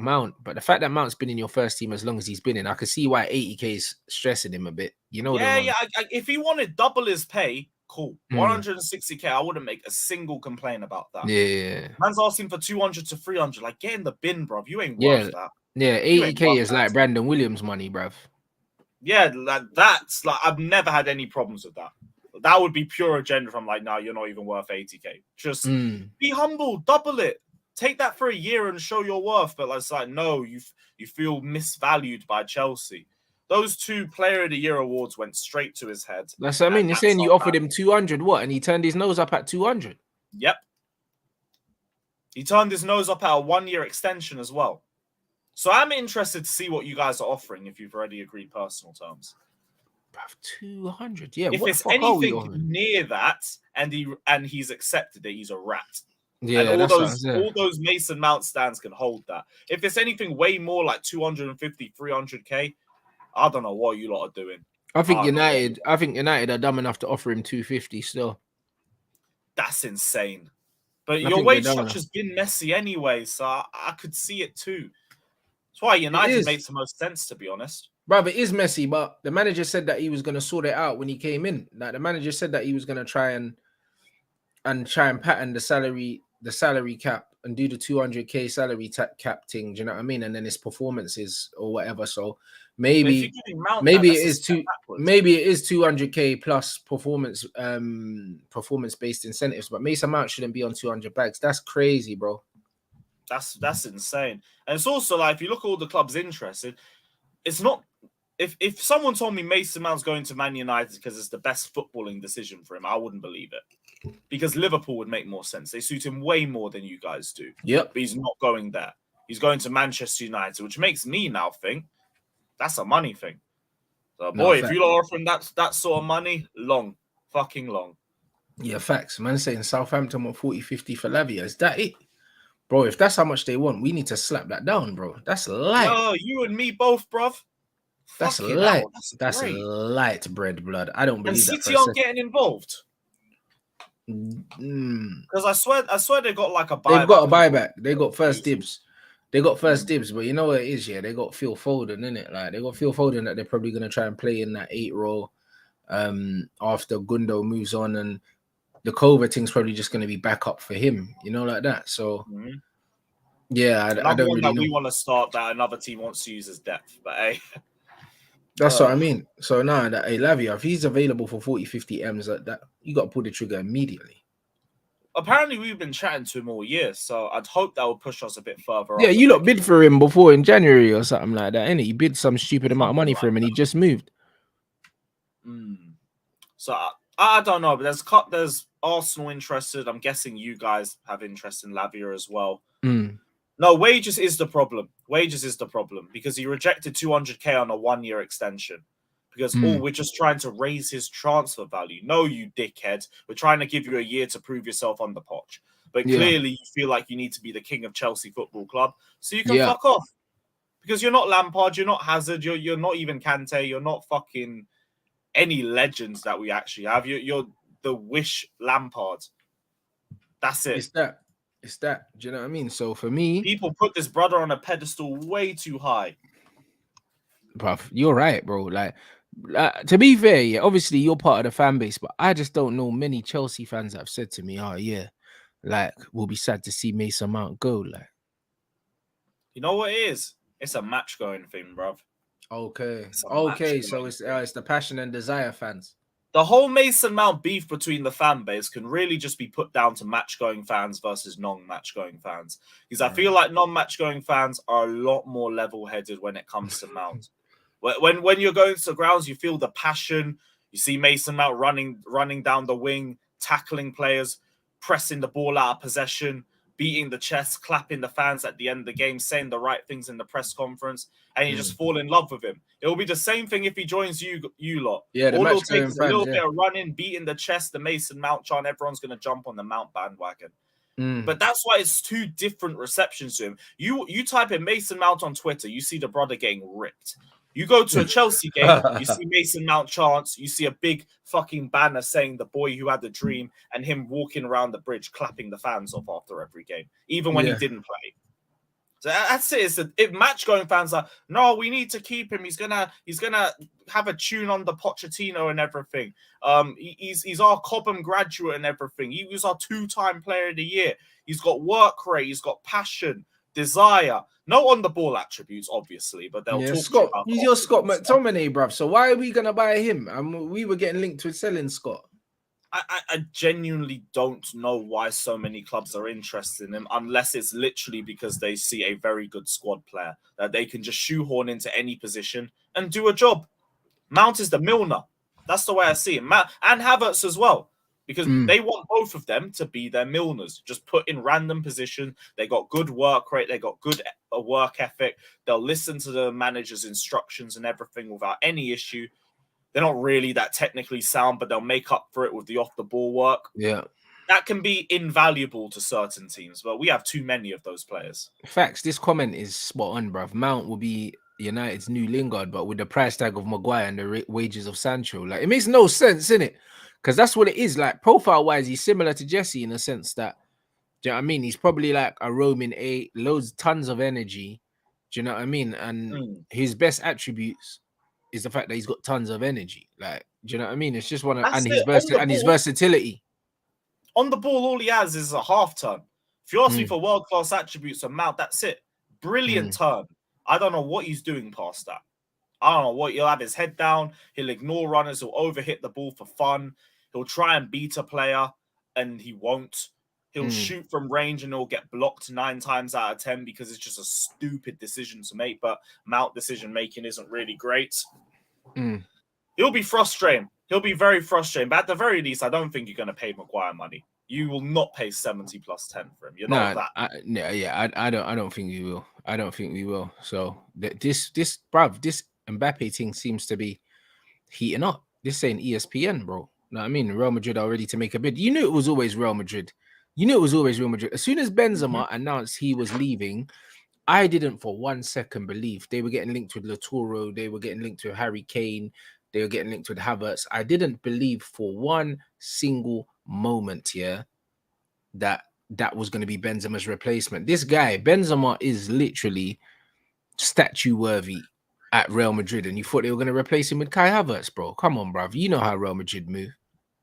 the fact that Mount's been in your first team as long as he's been in, I can see why 80k is stressing him a bit. You know them Yeah, ones. if he wanted double his pay, cool. 160k, I wouldn't make a single complaint about that. Yeah. Man's asking for 200 to 300. Like, get in the bin, bro. You ain't Yeah. worth that. Yeah. You ain't 80k worth is that. like Brandon Williams money, bruv. Yeah, that's like I've never had any problems with that. That would be pure agenda from like, no, you're not even worth 80k. Just be humble, double it. Take that for a year and show your worth. But it's like, no, you feel misvalued by Chelsea. Those 2 Player of the Year awards went straight to his head. That's what I mean. You're saying you offered him 200, what? And he turned his nose up at 200. Yep. He turned his nose up at a 1-year extension as well. So I'm interested to see what you guys are offering if you've already agreed personal terms. 200, yeah. If What it's the fuck are we anything offering? near that, and he's accepted it, he's a rat. Yeah, and that's what I'm saying. all those Mason Mount stands can hold that. If it's anything way more like 250, 300k, I don't know what you lot are doing. I think United are dumb enough to offer him 250 still. That's insane. But your wage structure's been messy anyway, so I could see it too. That's why United makes the most sense, to be honest. Bro, it is messy, but the manager said that he was going to sort it out when he came in. Like the manager said that he was going to try and pattern the salary cap and do the 200k salary cap thing. Do you know what I mean? And then his performances or whatever. So maybe it is 200k plus performance based incentives. But Mason Mount shouldn't be on 200 bags. That's crazy, bro. That's insane. And it's also like if you look at all the clubs interested, it's not. If someone told me Mason Mount's going to Man United because it's the best footballing decision for him, I wouldn't believe it. Because Liverpool would make more sense. They suit him way more than you guys do. Yep. But he's not going there. He's going to Manchester United, which makes me now think that's a money thing. So, boy, if you're offering that sort of money, fucking long. Yeah, facts. Man saying Southampton want 40, 50 for Lavia. Is that it? Bro, if that's how much they want, we need to slap that down, bro. That's light. Yo, you and me both, bruv. That's light. That's light bread, blood. I don't believe that. And City aren't getting involved. Because I swear they got like a buyback. They've got a buyback. They got first dibs. But you know what it is, yeah? They got Phil Foden, innit? Like they got Phil Foden that they're probably gonna try and play in that 8 role after Gundo moves on, and the Cova thing's probably just gonna be back up for him, you know, like that. So yeah, I don't really know. We want to start that another team wants to use as depth, but hey. That's what I mean. So now that Lavia, if he's available for 40, 50 M's, that you got to pull the trigger immediately. apparently we've been chatting to him all year, so I'd hope that would push us a bit further Yeah, up the you lot pecking bid for him before in January or something like that, innit? You bid some stupid amount of Something money like for him and he just moved. So I don't know, but there's Arsenal interested. I'm guessing you guys have interest in Lavia as well. No, wages is the problem. Wages is the problem because he rejected 200k on a 1-year extension. Because we're just trying to raise his transfer value. No, you dickhead. We're trying to give you a year to prove yourself on the Poch. But clearly, you feel like you need to be the king of Chelsea Football Club, so you can fuck off. Because you're not Lampard, you're not Hazard, you're not even Kante, you're not fucking any legends that we actually have. You're the Wish Lampard. That's it. It's that. Do you know what I mean? So for me, people put this brother on a pedestal way too high. Bruv, you're right, bro. Like, to be fair, yeah, obviously you're part of the fan base, but I just don't know many Chelsea fans that have said to me, "Oh yeah, like we'll be sad to see Mason Mount go." Like, you know what it is? It's a match going thing, bruv. Okay, so it's the passion and desire fans. The whole Mason Mount beef between the fan base can really just be put down to match-going fans versus non-match-going fans. Because I feel like non-match-going fans are a lot more level-headed when it comes to Mount. When you're going to grounds, you feel the passion. You see Mason Mount running down the wing, tackling players, pressing the ball out of possession, beating the chest, clapping the fans at the end of the game, saying the right things in the press conference, and you just fall in love with him. It will be the same thing if he joins you lot. Yeah, all it'll take is a little bit of running, beating the chest, the Mason Mount chant. Everyone's going to jump on the Mount bandwagon. But that's why it's two different receptions to him. You type in Mason Mount on Twitter, you see the brother getting ripped. You go to a Chelsea game, you see Mason Mount chants, you see a big fucking banner saying the boy who had the dream and him walking around the bridge clapping the fans off after every game, even when he didn't play. So that's it. If match-going fans are, no, we need to keep him. He's gonna have a tune on the Pochettino and everything. He's our Cobham graduate and everything. He was our 2-time player of the year. He's got work rate. He's got passion, desire. No on the ball attributes, obviously, but they'll talk Scott. about He's your Scott McTominay, bruv. So why are we gonna buy him? We were getting linked with selling Scott. I genuinely don't know why so many clubs are interested in him, unless it's literally because they see a very good squad player that they can just shoehorn into any position and do a job. Mount is the Milner. That's the way I see him. And Havertz as well, because they want both of them to be their Milners. Just put in random position. They got good work rate. They got good work ethic. They'll listen to the manager's instructions and everything without any issue. They're not really that technically sound, but they'll make up for it with the off-the-ball work. Yeah. That can be invaluable to certain teams, but we have too many of those players. Facts. This comment is spot on, bruv. Mount will be United's new Lingard, but with the price tag of Maguire and the wages of Sancho. Like, it makes no sense, innit? Because that's what it is. Like, profile-wise, he's similar to Jesse in a sense that, do you know what I mean? He's probably like a roaming 8, tons of energy. Do you know what I mean? And his best attributes is the fact that he's got tons of energy. Like, do you know what I mean? It's just his versatility. On the ball, all he has is a half turn. If you ask me for world-class attributes of Mount, that's it. Brilliant turn. I don't know what he's doing past that. I don't know what. He'll have his head down. He'll ignore runners. He'll overhit the ball for fun. He'll try and beat a player, and he won't. He'll shoot from range, and he'll get blocked 9 times out of 10 because it's just a stupid decision to make. But Mount decision-making isn't really great. He'll be frustrating. He'll be very frustrating. But at the very least, I don't think you're going to pay Maguire money. You will not pay 70 plus 10 for him. You're not that. I don't think we will. I don't think we will. So this Mbappe thing seems to be heating up. This ain't ESPN, bro. Know what I mean? Real Madrid are ready to make a bid. You knew it was always Real Madrid. As soon as Benzema announced he was leaving, I didn't for 1 second believe they were getting linked with Lautaro. They were getting linked with Harry Kane. They were getting linked with Havertz. I didn't believe for one single moment, that was going to be Benzema's replacement. This guy, Benzema, is literally statue worthy at Real Madrid, and you thought they were going to replace him with Kai Havertz, bro. Come on, bruv. You know how Real Madrid move.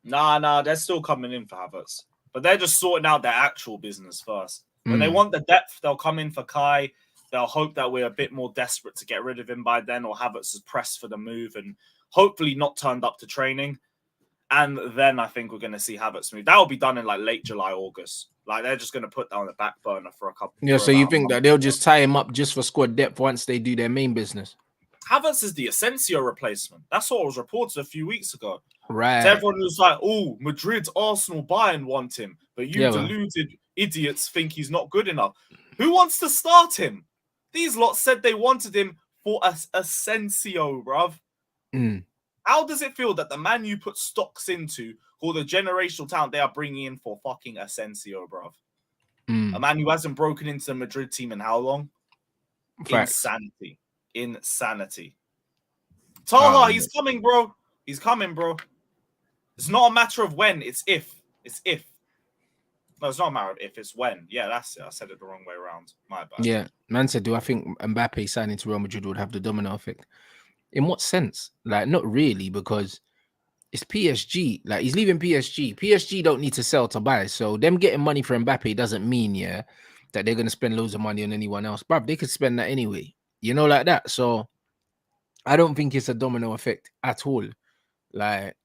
Nah, they're still coming in for Havertz. But they're just sorting out their actual business first. When they want the depth, they'll come in for Kai. They'll hope that we're a bit more desperate to get rid of him by then, or Havertz is pressed for the move and hopefully not turned up to training. And then I think we're going to see Havertz move. That will be done in like late July, August. Like they're just going to put that on the back burner for a couple. Yeah, so you think that they'll just tie him up just for squad depth once they do their main business? Havertz is the Asensio replacement. That's what was reported a few weeks ago. Right. So everyone was like, oh, Madrid, Arsenal, Bayern want him. But you deluded idiots think he's not good enough. Who wants to start him? These lots said they wanted him for Asensio, bruv. How does it feel that the man you put stocks into, called the generational talent they are bringing in for fucking Asensio, bruv? A man who hasn't broken into the Madrid team in how long? Facts. Insanity. Taha, he's coming, bro. He's coming, bro. It's not a matter of when, it's if. It's if. No, it's not a matter of if, it's when. Yeah, that's it. I said it the wrong way around. My bad. Yeah. Man said, do I think Mbappe signing to Real Madrid would have the domino effect? In what sense? Like, not really, because it's PSG. Like, he's leaving PSG. PSG don't need to sell to buy. So them getting money for Mbappe doesn't mean, that they're going to spend loads of money on anyone else. But they could spend that anyway. Like that. So I don't think it's a domino effect at all. Like,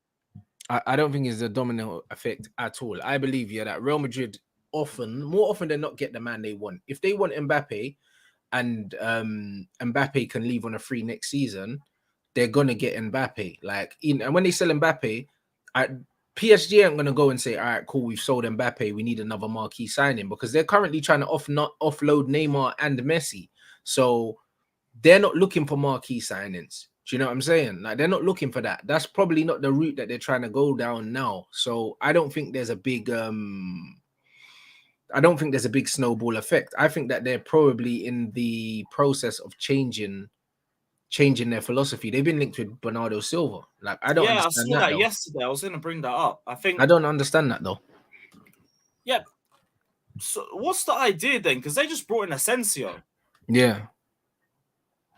I don't think it's a domino effect at all. I believe, that Real Madrid more often than not, get the man they want. If they want Mbappe and Mbappe can leave on a free next season, they're gonna get Mbappe. Like, and when they sell Mbappe, PSG ain't gonna go and say, all right, cool, we've sold Mbappe, we need another marquee signing, because they're currently trying to offload Neymar and Messi. So they're not looking for marquee signings. Do you know what I'm saying? Like, they're not looking for that. That's probably not the route that they're trying to go down now. So I don't think there's a big snowball effect. I think that they're probably in the process of changing their philosophy. They've been linked with Bernardo Silva. Like, I don't understand I saw that though. yesterday. I was going to bring that up. I don't understand that though. Yeah. So what's the idea then? Because they just brought in Asensio. Yeah.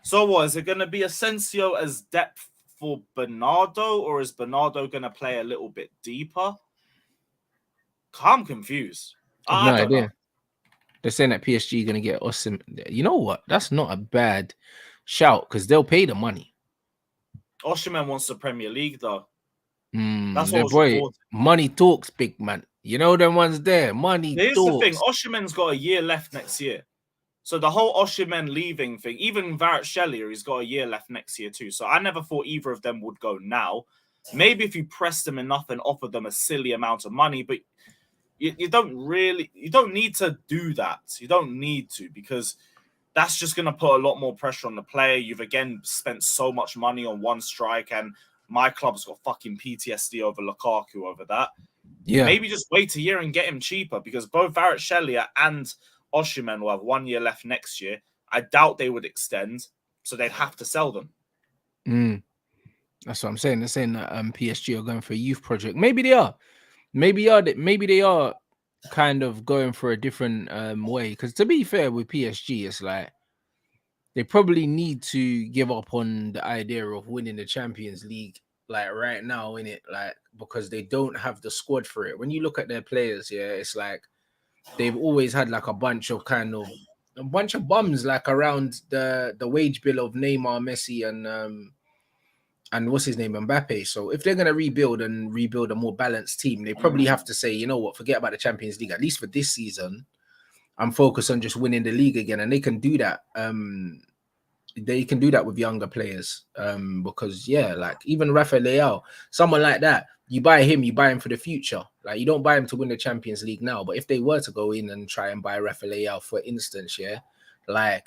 So what, is it going to be Asensio as depth for Bernardo, or is Bernardo going to play a little bit deeper? I'm confused. I don't know. They're saying that PSG are going to get Osim. You know what? That's not a bad shout, because they'll pay the money. Osimhen wants the Premier League though. That's what was reported. Money talks, big man. You know them ones there. Money Here's talks. The thing. Osimhen's got a year left next year. So the whole Osimhen leaving thing, even Kvaratskhelia, he's got a year left next year too. So I never thought either of them would go now. Maybe if you press them enough and offer them a silly amount of money, but you don't need to do that. You don't need to, because that's just going to put a lot more pressure on the player. You've again spent so much money on one strike, and my club's got fucking PTSD over Lukaku over that. Yeah. Maybe just wait a year and get him cheaper, because both Kvaratskhelia and Osimhen will have 1 year left next year. I doubt they would extend, so they'd have to sell them. That's what I'm saying. They're saying that PSG are going for a youth project. Maybe they are. Maybe they are kind of going for a different way. Because to be fair with PSG, it's like they probably need to give up on the idea of winning the Champions League, like right now, innit? Like, because they don't have the squad for it. When you look at their players, it's like they've always had like a bunch of bums like around the wage bill of Neymar, Messi, and what's his name, Mbappe. So if they're gonna rebuild a more balanced team, they probably have to say, you know what, forget about the Champions League, at least for this season. I'm focused on just winning the league again, and they can do that. They can do that with younger players. Because like even Rafael Leao, someone like that, you buy him for the future. Like, you don't buy him to win the Champions League now. But if they were to go in and try and buy Rafael Leao, for instance, like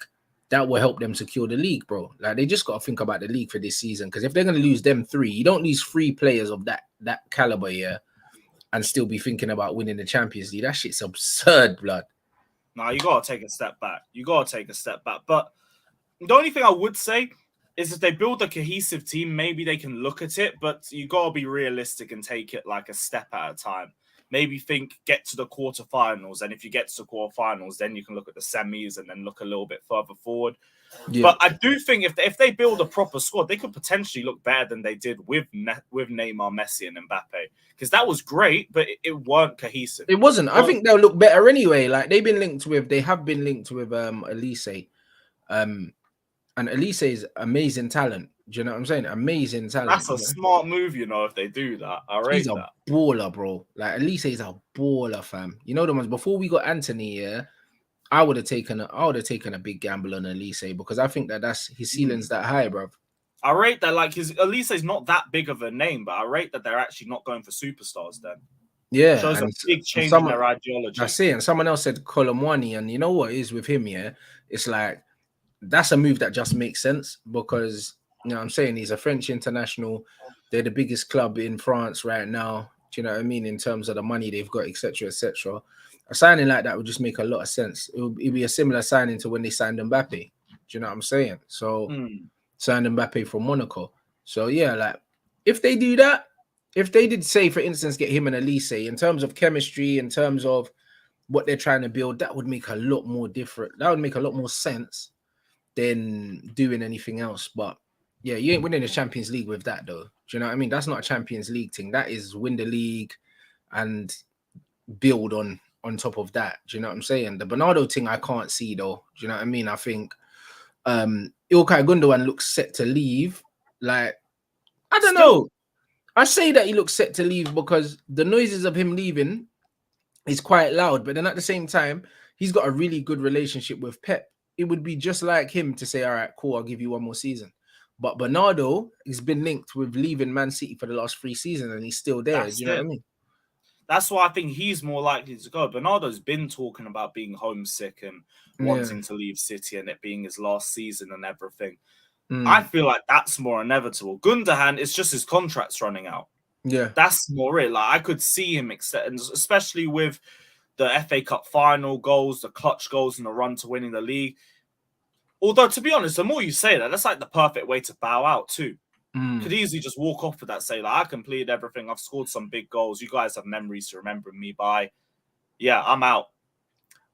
that will help them secure the league, bro. Like, they just got to think about the league for this season. Because if they're going to lose them three, you don't lose three players of that caliber, and still be thinking about winning the Champions League. That shit's absurd, blood. No, you got to take a step back. But the only thing I would say is if they build a cohesive team, maybe they can look at it, but you got to be realistic and take it like a step at a time. Maybe get to the quarterfinals, and if you get to the quarterfinals, then you can look at the semis and then look a little bit further forward. Yeah. But I do think if they build a proper squad, they could potentially look better than they did with Neymar, Messi, and Mbappe, because that was great, but it weren't cohesive. It wasn't. I think they'll look better anyway. Like, they have been linked with Elise. And Elise is amazing talent. Do you know what I'm saying? Amazing talent. That's a You know? smart move, you know, if they do that. I He's rate a that. baller, bro. Like Elise is a baller, fam. You know the ones before we got Anthony, yeah. I would have taken a big gamble on Elise because I think that's his ceiling's that high, bro. I rate that like his Elise's not that big of a name, but I rate that they're actually not going for superstars then. Yeah, Shows a big change in someone their ideology. that's it. And someone else said Colomwani, and you know what it is with him, yeah? It's like that's a move that just makes sense because you know what I'm saying he's a French international. They're the biggest club in France right now. Do you know what I mean? In terms of the money they've got, etc., etc. A signing like that would just make a lot of sense. It'd be a similar signing to when they signed Mbappe. Do you know what I'm saying? So signed Mbappe from Monaco. So yeah, like if they do that, if they did say, for instance, get him and Elise in terms of chemistry, in terms of what they're trying to build, that would make a lot more different. That would make a lot more sense than doing anything else. But yeah, you ain't winning the Champions League with that, though. Do you know what I mean? That's not a Champions League thing. That is win the league and build on top of that. Do you know what I'm saying? The Bernardo thing I can't see though. Do you know what I mean? I think Ilkay Gundogan looks set to leave. Like, I don't know. I say that he looks set to leave because the noises of him leaving is quite loud, but then at the same time, he's got a really good relationship with Pep. It would be just like him to say, all right, cool, I'll give you one more season. But Bernardo has been linked with leaving Man City for the last 3 seasons and he's still there. Do you know what I mean? That's why I think he's more likely to go. Bernardo's been talking about being homesick and wanting to leave City and it being his last season and everything. I feel like that's more inevitable. Gundogan, it's just his contract's running out. Yeah. That's more it. Like I could see him extend, especially with the FA Cup final goals, the clutch goals, and the run to winning the league. Although, to be honest, the more you say that, that's like the perfect way to bow out too. Could easily just walk off with that, say, like, I completed everything. I've scored some big goals. You guys have memories to remember me by. Yeah, I'm out.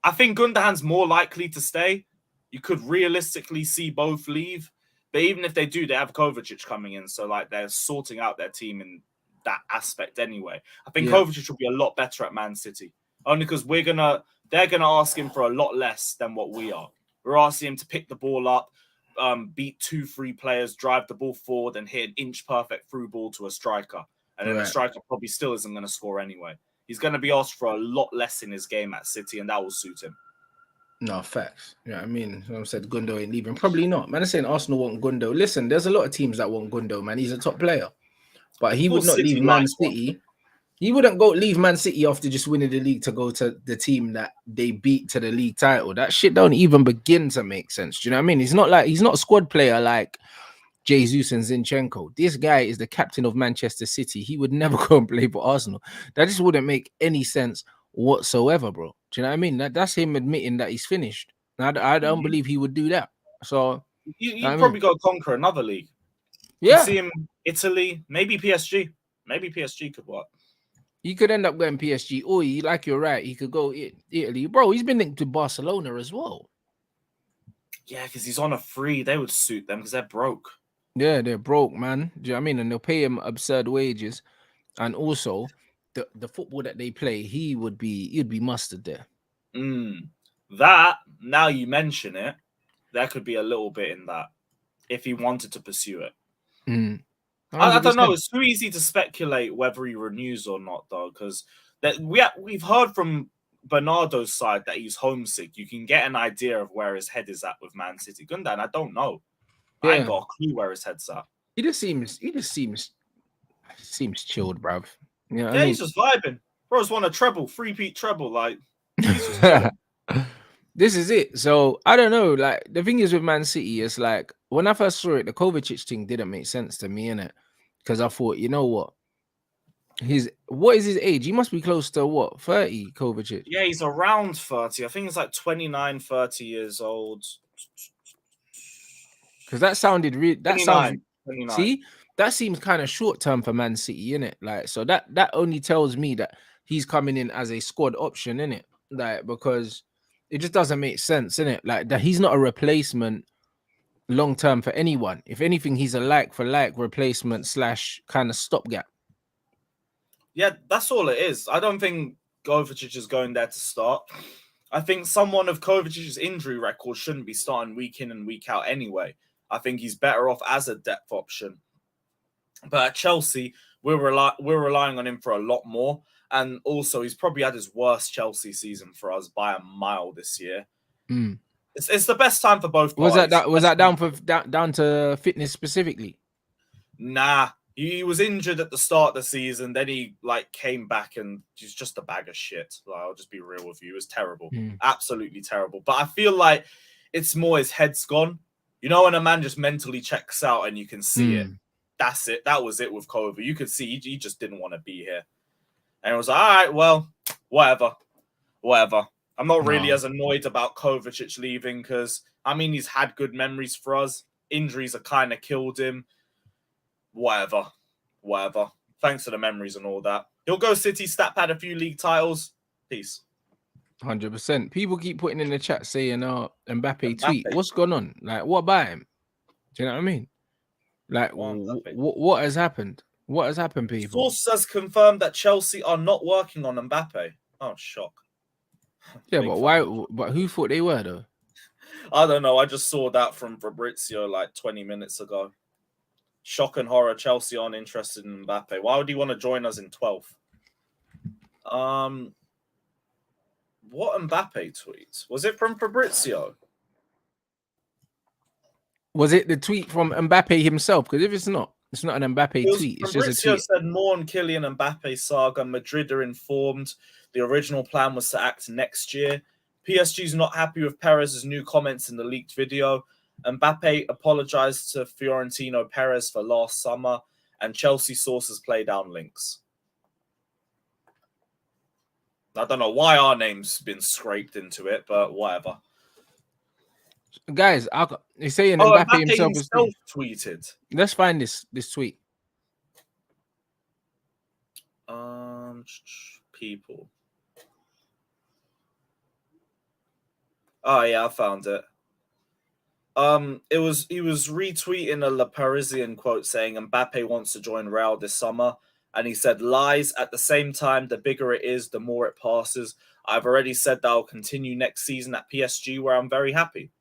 I think Gundogan's more likely to stay. You could realistically see both leave. But even if they do, they have Kovacic coming in. So, like, they're sorting out their team in that aspect anyway. I think Kovacic will be a lot better at Man City. Only because they're gonna ask him for a lot less than what we are. We're asking him to pick the ball up, beat 2-3 players, drive the ball forward, and hit an inch-perfect through ball to a striker. And then the striker probably still isn't going to score anyway. He's going to be asked for a lot less in his game at City, and that will suit him. No, facts. You know what I mean? I said Gundo ain't leaving. Probably not. Man, I'm saying Arsenal want Gundo. Listen, there's a lot of teams that want Gundo, man. He's a top player. But he would not leave Man City. He wouldn't leave Man City after just winning the league to go to the team that they beat to the league title. That shit don't even begin to make sense. Do you know what I mean? He's not a squad player like Jesus and Zinchenko. This guy is the captain of Manchester City. He would never go and play for Arsenal. That just wouldn't make any sense whatsoever, bro. Do you know what I mean? That's him admitting that he's finished. I don't believe he would do that. So you'd probably go conquer another league. Yeah, you see him Italy, maybe PSG. Maybe PSG could work. He could end up going PSG, or you're right, he could go Italy. Bro, he's been linked to Barcelona as well. Yeah, because he's on a free. They would suit them because they're broke. Yeah, they're broke, man. Do you know what I mean? And they'll pay him absurd wages. And also, the football that they play, he'd be mustard there. That, now you mention it, there could be a little bit in that if he wanted to pursue it. I don't know. It's too easy to speculate whether he renews or not, though, because we've heard from Bernardo's side that he's homesick. You can get an idea of where his head is at with Man City. Gundogan, I don't know. Yeah. I ain't got a clue where his head's at. He just seems chilled, bruv. You know what I mean? He's just vibing. Bro's won a treble, 3-peat treble. Like, this is it. So I don't know. Like the thing is with Man City, it's like when I first saw it, the Kovacic thing didn't make sense to me, innit? Because I thought, you know what? What is his age? He must be close to what? 30, Kovacic. Yeah, he's around 30. I think he's like 29, 30 years old. Because that sounded real. That 29. See, that seems kind of short term for Man City, innit? Like, so that only tells me that he's coming in as a squad option, innit? Like, because it just doesn't make sense, innit? Like that he's not a replacement long term for anyone. If anything, he's a like for like replacement / kind of stopgap. Yeah, that's all it is. I don't think Kovacic is going there to start. I think someone of Kovacic's injury record shouldn't be starting week in and week out anyway. I think he's better off as a depth option. But at Chelsea, we're relying on him for a lot more. And also, he's probably had his worst Chelsea season for us by a mile this year. Mm. It's the best time for both parties. Was that down to fitness specifically? Nah, he was injured at the start of the season. Then he came back and he's just a bag of shit. I'll just be real with you. It was terrible, absolutely terrible. But I feel like it's more his head's gone. You know, when a man just mentally checks out and you can see it. That's it. That was it with Kovacic. You could see he just didn't want to be here. And it was like, all right, well, whatever. I'm not really as annoyed about Kovacic leaving because, I mean, he's had good memories for us. Injuries have kind of killed him. Whatever. Thanks for the memories and all that. He'll go City, stat pad a few league titles. Peace. 100%. People keep putting in the chat saying, Mbappe tweet. What's going on? Like, what about him? Do you know what I mean? Like, what has happened? What has happened, people? Source has confirmed that Chelsea are not working on Mbappe. Oh, shock. Yeah, but why? But who thought they were, though? I don't know. I just saw that from Fabrizio 20 minutes ago. Shock and horror. Chelsea aren't interested in Mbappe. Why would he want to join us in 12th? What Mbappe tweet? Was it from Fabrizio? Was it the tweet from Mbappe himself? Because if it's not an Mbappe tweet. It's just a tweet. Said more on Kylian Mbappe saga. Madrid are informed. The original plan was to act next year. PSG's not happy with Perez's new comments in the leaked video. Mbappe apologized to Fiorentino Perez for last summer, and Chelsea sources play down links. I don't know why our name's been scraped into it, but whatever. Guys, they're saying Mbappe himself tweeted. Let's find this tweet. People. Oh yeah, I found it. He was retweeting a La Parisian quote saying Mbappe wants to join Real this summer, and he said lies. At the same time, the bigger it is, the more it passes. I've already said that I'll continue next season at PSG, where I'm very happy.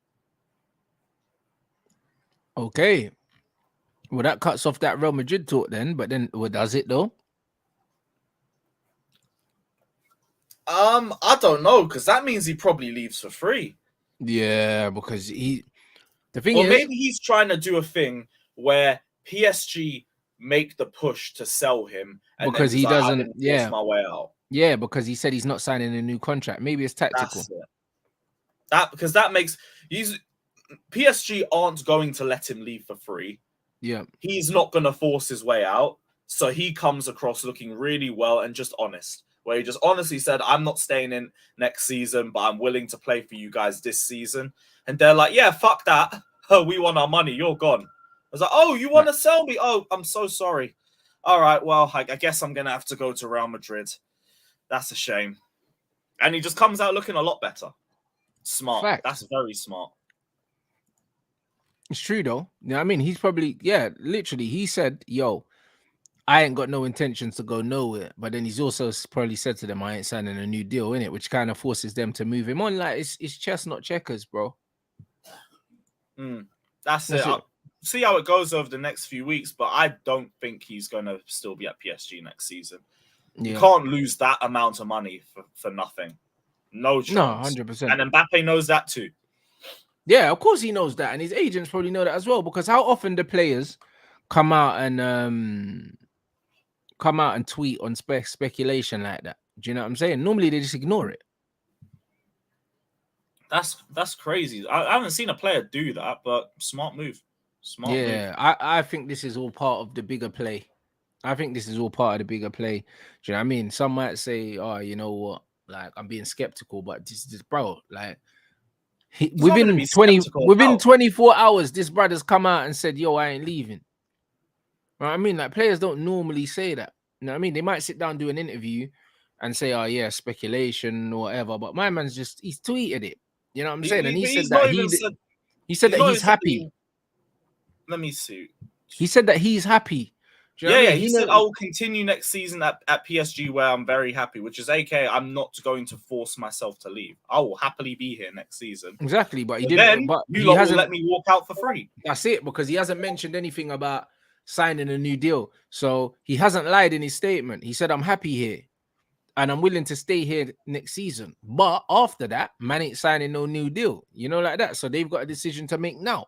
Okay. Well, that cuts off that Real Madrid talk then, but then does it though? I don't know, because that means he probably leaves for free. Yeah, because the thing is, maybe he's trying to do a thing where PSG make the push to sell him, and because he doesn't. Yeah, my way out. Yeah, because he said he's not signing a new contract. Maybe it's tactical. Because that makes PSG aren't going to let him leave for free. Yeah, he's not going to force his way out, so he comes across looking really well and just honest. Where he just honestly said, I'm not staying in next season, but I'm willing to play for you guys this season. And they're like, yeah, fuck that. Oh, we want our money. You're gone. I was like, oh, you want to sell me? Oh, I'm so sorry. All right, well, I guess I'm going to have to go to Real Madrid. That's a shame. And he just comes out looking a lot better. Smart. Fact. That's very smart. It's true, though. You know what I mean? He's probably, literally, he said, yo, I ain't got no intentions to go nowhere. But then he's also probably said to them, I ain't signing a new deal, innit? Which kind of forces them to move him on. Like, it's chess, not checkers, bro. That's it. I'll see how it goes over the next few weeks, but I don't think he's going to still be at PSG next season. Yeah. You can't lose that amount of money for nothing. No chance. No, 100%. And Mbappe knows that too. Yeah, of course he knows that. And his agents probably know that as well, because how often do players come out and tweet on speculation like that? Do you know what I'm saying? Normally they just ignore it. That's crazy. I haven't seen a player do that, but smart move. Smart move. I think this is all part of the bigger play. Do you know what I mean? Some might say, oh, you know what? Like, I'm being skeptical, but this bro, like, within 24 hours, this brother's come out and said, yo, I ain't leaving. Right? I mean, like, players don't normally say that. You know what I mean? They might sit down, do an interview and say, oh, yeah, speculation or whatever. But my man's he's tweeted it. You know what I'm saying? And he said that he's happy. Let me see. He said that he's happy Do you know what I mean? He said I will continue next season at PSG, where I'm very happy, which is AK. I'm not going to force myself to leave. I will happily be here next season. Exactly, but he But didn't. then But you he lot will hasn't. let me walk out for free. That's it, because he hasn't mentioned anything about signing a new deal. So he hasn't lied in his statement. He said, "I'm happy here, and I'm willing to stay here next season. But after that, man ain't signing no new deal. You know, like that. So they've got a decision to make now."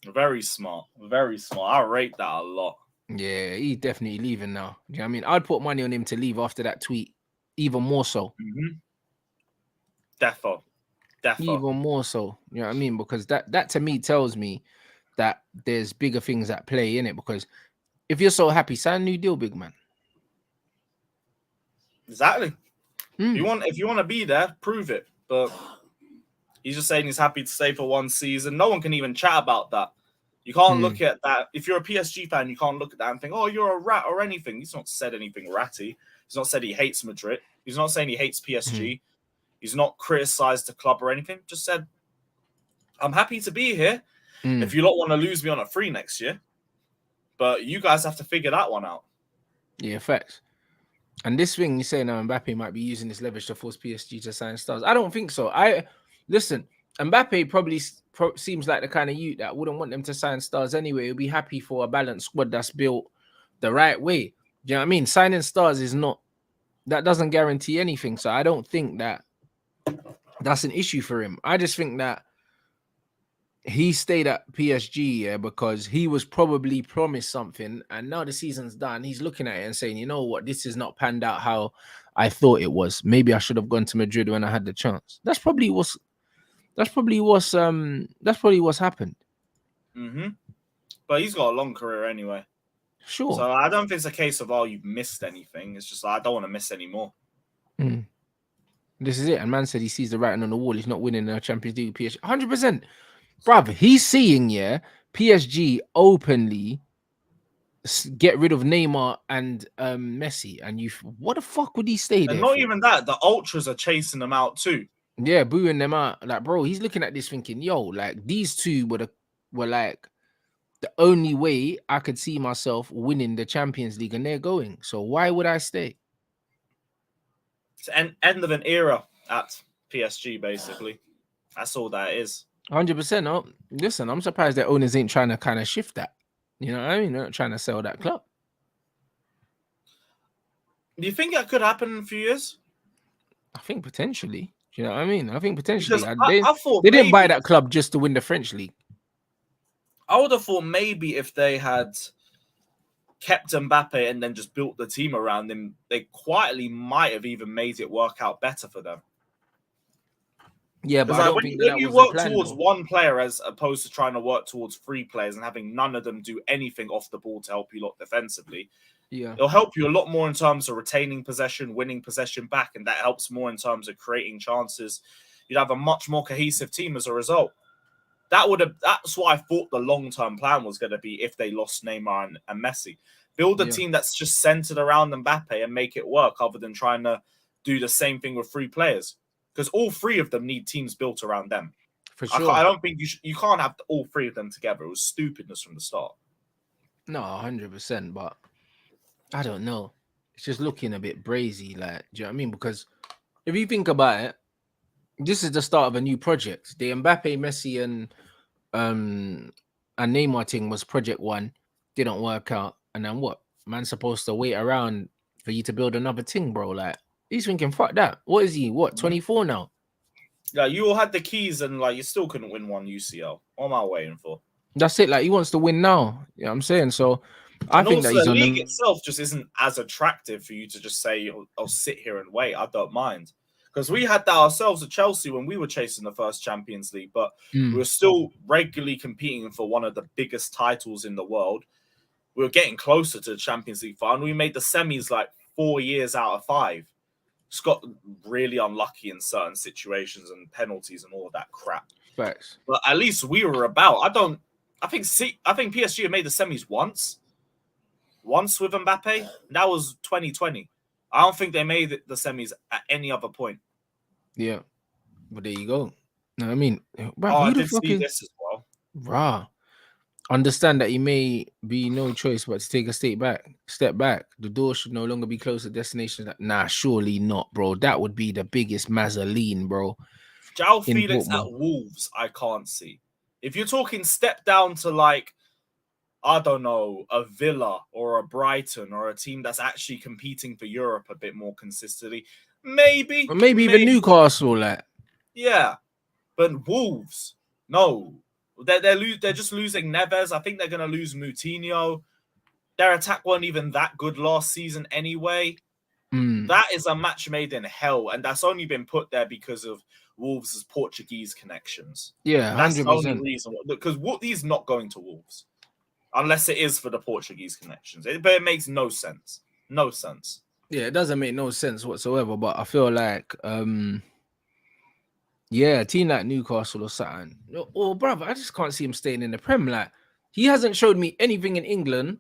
Very smart. Very smart. I rate that a lot. Yeah, he's definitely leaving now. Do you know what I mean? I'd put money on him to leave after that tweet, even more so. Defo. Even more so. You know what I mean? Because that to me tells me that there's bigger things at play in it. Because if you're so happy, sign a new deal, big man. Exactly. If you want to be there, prove it. But he's just saying he's happy to stay for one season. No one can even chat about that. You can't look at that. If you're a PSG fan, you can't look at that and think, "Oh, you're a rat" or anything. He's not said anything ratty. He's not said he hates Madrid. He's not saying he hates PSG. He's not criticized the club or anything. Just said, "I'm happy to be here. If you don't want to lose me on a free next year, but you guys have to figure that one out." Yeah, facts. And this thing you say now, Mbappe might be using this leverage to force PSG to sign stars. I don't think so. Listen, Mbappe probably seems like the kind of youth that wouldn't want them to sign stars anyway. He'll be happy for a balanced squad that's built the right way. Do you know what I mean? Signing stars that doesn't guarantee anything. So I don't think that's an issue for him. I just think that he stayed at PSG because he was probably promised something, and now the season's done. He's looking at it and saying, "You know what? This is not panned out how I thought it was. Maybe I should have gone to Madrid when I had the chance." That's probably what's happened. But he's got a long career anyway. Sure. So I don't think it's a case of, "Oh, you've missed anything." It's just like, I don't want to miss any more. This is it. And man said he sees the writing on the wall. He's not winning a Champions League with PSG. 100%. Bruv, he's seeing, PSG openly get rid of Neymar and Messi. And what the fuck would he stay there? And not even that, the ultras are chasing them out too. Yeah, booing them out. Like, bro, he's looking at this thinking, yo, like these two were like the only way I could see myself winning the Champions League, and they're going. So why would I stay? It's an end of an era at PSG, basically. That's all that is. 100%. Oh, listen, I'm surprised their owners ain't trying to kind of shift that. You know what I mean? They're not trying to sell that club. Do you think that could happen in a few years? I think potentially. Do you know what I mean? I think potentially. I thought they didn't buy that club just to win the French league. I would have thought maybe if they had kept Mbappe and then just built the team around him, they quietly might have even made it work out better for them. Yeah, but I don't think when you work towards one player as opposed to trying to work towards three players and having none of them do anything off the ball to help you lot defensively, it'll help you a lot more in terms of retaining possession, winning possession back, and that helps more in terms of creating chances. You'd have a much more cohesive team as a result. That's what I thought the long-term plan was going to be if they lost Neymar and Messi. Build a team that's just centered around Mbappe and make it work, other than trying to do the same thing with three players. Because all three of them need teams built around them. For sure. I don't think you can't have all three of them together. It was stupidness from the start. No, 100%. But I don't know. It's just looking a bit brazy. Like, do you know what I mean? Because if you think about it, this is the start of a new project. The Mbappe, Messi, and Neymar thing was project one. Didn't work out. And then what? Man's supposed to wait around for you to build another thing, bro. Like, he's thinking, fuck that. What is he? 24 now? Yeah, you all had the keys and like you still couldn't win one UCL. What am I waiting for? That's it. Like, he wants to win now. You know what I'm saying? So I think that the league itself just isn't as attractive for you to just say, I'll sit here and wait. I don't mind. Because we had that ourselves at Chelsea when we were chasing the first Champions League, but we were still regularly competing for one of the biggest titles in the world. We were getting closer to the Champions League final. We made the semis like 4 years out of 5. Just got really unlucky in certain situations and penalties and all of that crap. Facts. But at least we were about. I think PSG have made the semis once with Mbappe. That was 2020. I don't think they made the semis at any other point. Yeah, but there you go. No, I mean, I did see this as well. Rah. understand that he may be no choice but to take a step back. The door should no longer be closed to destinations. Nah, surely not, bro. That would be the biggest mazzoline, bro. Joao In Felix football. at Wolves, I can't see. If you're talking step down to like, I don't know, a Villa or a Brighton or a team that's actually competing for Europe a bit more consistently, maybe. Or maybe even Newcastle, like. Yeah, but Wolves, no. They're just losing Neves. I think they're going to lose Moutinho. Their attack weren't even that good last season anyway. That is a match made in hell, and that's only been put there because of Wolves' Portuguese connections. Yeah, 100%. That's the only reason. Because he's not going to Wolves. Unless it is for the Portuguese connections. But it makes no sense. No sense. Yeah, it doesn't make no sense whatsoever, but I feel like yeah, a team like Newcastle or something. Oh, brother, I just can't see him staying in the Prem. Like, he hasn't showed me anything in England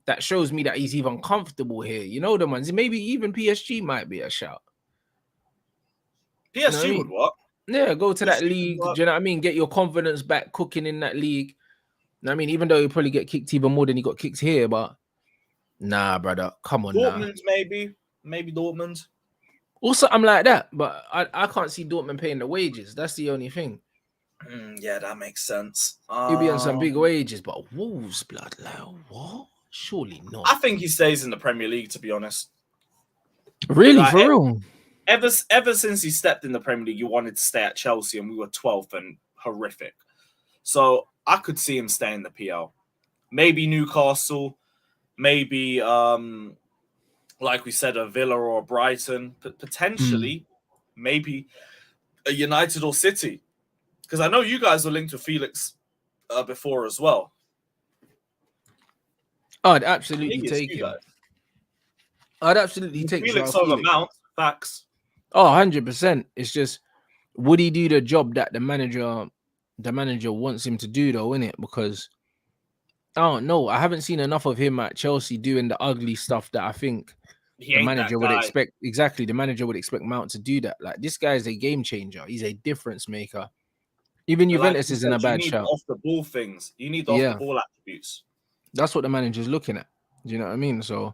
that shows me that he's even comfortable here. You know the ones. Maybe even PSG might be a shout. PSG you know what I mean? would what? Yeah, go to that PSG league. would Do you know what I mean? Get your confidence back cooking in that league. You know what I mean? Even though he'll probably get kicked even more than he got kicked here, but nah, brother. Come on now. Dortmund, maybe. Maybe Dortmund. Also, I'm like that, but I can't see Dortmund paying the wages. That's the only thing. Yeah, that makes sense. He'll be on some big wages, but Wolves, blood, like what? Surely not. I think he stays in the Premier League, to be honest. Really, Like, for real? Ever since he stepped in the Premier League, you wanted to stay at Chelsea, and we were 12th and horrific. So I could see him staying in the PL. Maybe Newcastle, maybe like we said, a Villa or a Brighton, but potentially maybe a United or City. Because I know you guys were linked with Felix before as well. I'd absolutely take him. I'd absolutely take Felix over Mount. Facts. Oh, 100%. It's just, would he do the job that the manager wants him to do, though, innit? Because I don't know. I haven't seen enough of him at Chelsea doing the ugly stuff that I think the manager would expect. Exactly, the manager would expect Mount to do that. Like, this guy is a game changer. He's a difference maker. Even Juventus is in a bad shout. Off the ball things. You need off the ball attributes. That's what the manager's looking at. Do you know what I mean? So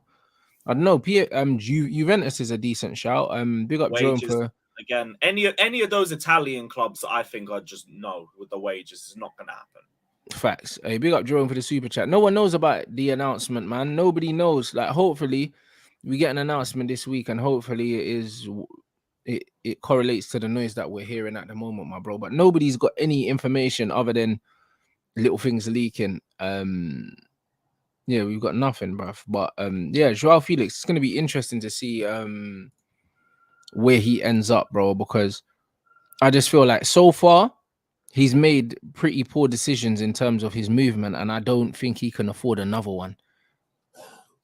I don't know. Juventus is a decent shout. Big up Jerome for again. Any of those Italian clubs, I think are just no with the wages. It's not going to happen. Facts. Hey, big up Jerome for the super chat. No one knows about the announcement, man. Nobody knows. Like, hopefully, we get an announcement this week, and hopefully, it correlates to the noise that we're hearing at the moment, my bro. But nobody's got any information other than little things leaking. Yeah, we've got nothing, bruv. But yeah, Joao Felix, it's gonna be interesting to see where he ends up, bro, because I just feel like so far he's made pretty poor decisions in terms of his movement, and I don't think he can afford another one.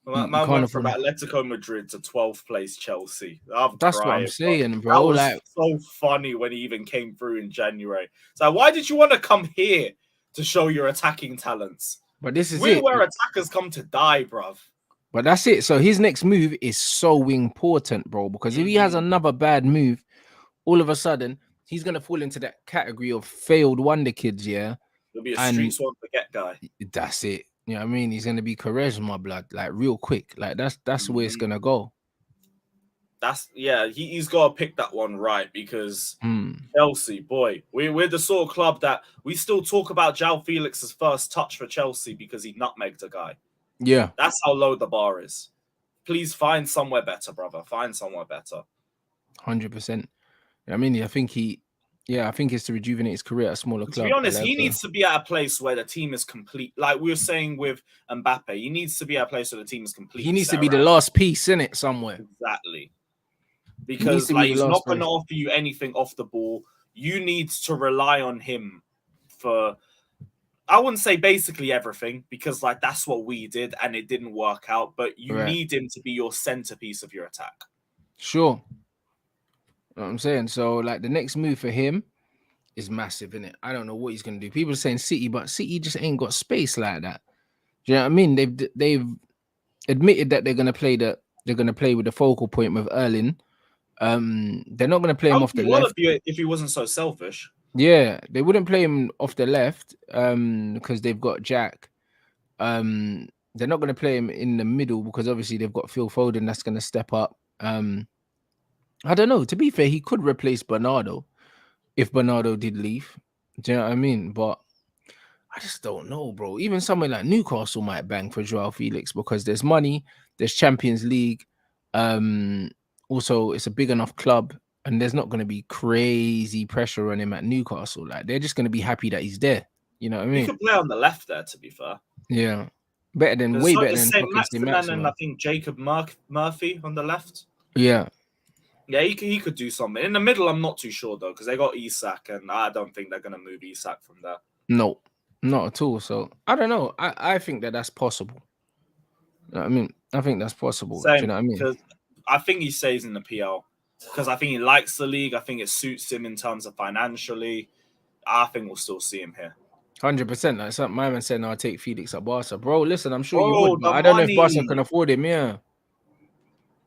Man went from Atletico Madrid to 12th place Chelsea. That's what I'm saying, bro. That was so funny when he even came through in January. So why did you want to come here to show your attacking talents? But this is where attackers come to die, bruv. But that's it. So his next move is so important, bro, because if he has another bad move, all of a sudden he's gonna fall into that category of failed wonder kids, yeah. He'll be a streets won't forget guy. That's it. You know what I mean? He's gonna be charisma, blood, like real quick. Like that's where it's gonna go. He's got to pick that one right because Chelsea, boy, we're the sort of club that we still talk about Joao Felix's first touch for Chelsea because he nutmegged a guy. Yeah, that's how low the bar is. Please find somewhere better, brother. Find somewhere better. 100%. I mean, I think it's to rejuvenate his career at a smaller club. To be honest, he needs to be at a place where the team is complete. Like we were saying with Mbappe, he needs to be at a place where the team is complete. He needs to be the last piece in it somewhere. Exactly. Because he's not going to offer you anything off the ball. You need to rely on him for, I wouldn't say basically everything, because like that's what we did and it didn't work out. But you need him to be your centerpiece of your attack. Sure. You know what I'm saying? So like the next move for him is massive, innit? I don't know what he's going to do. People are saying City, but City just ain't got space like that. Do you know what I mean? They've admitted that they're going to play with the focal point with Erling. They're not going to play him off the left. If he wasn't so selfish. Yeah, they wouldn't play him off the left because they've got Jack. They're not going to play him in the middle because obviously they've got Phil Foden that's going to step up. I don't know. To be fair, he could replace Bernardo if Bernardo did leave. Do you know what I mean? But I just don't know, bro. Even somewhere like Newcastle might bang for Joao Felix because there's money, there's Champions League. Um, Also, it's a big enough club, and there's not going to be crazy pressure on him at Newcastle. Like they're just going to be happy that he's there. You know what I He mean? could play on the left there, to be fair. Yeah, better than Because way like better the than same fucking St. Maximin and I Maximin. think Jacob Murphy on the left. Yeah, Yeah, he could do something. In the middle, I'm not too sure though, because they got Isak, and I don't think they're gonna move Isak from there. no, not at all. So I don't know. I think that that's possible. You know what I mean, I think that's possible. Do you Same, know what I mean? because I think he stays in the PL because I think he likes the league. I think it suits him in terms of financially. I think we'll still see him here. 100%. Like something my man said, no, I'll take Felix at Barca. Bro, listen, I'm sure you Oh, would, but the I don't know if Barca money! can afford him. Yeah,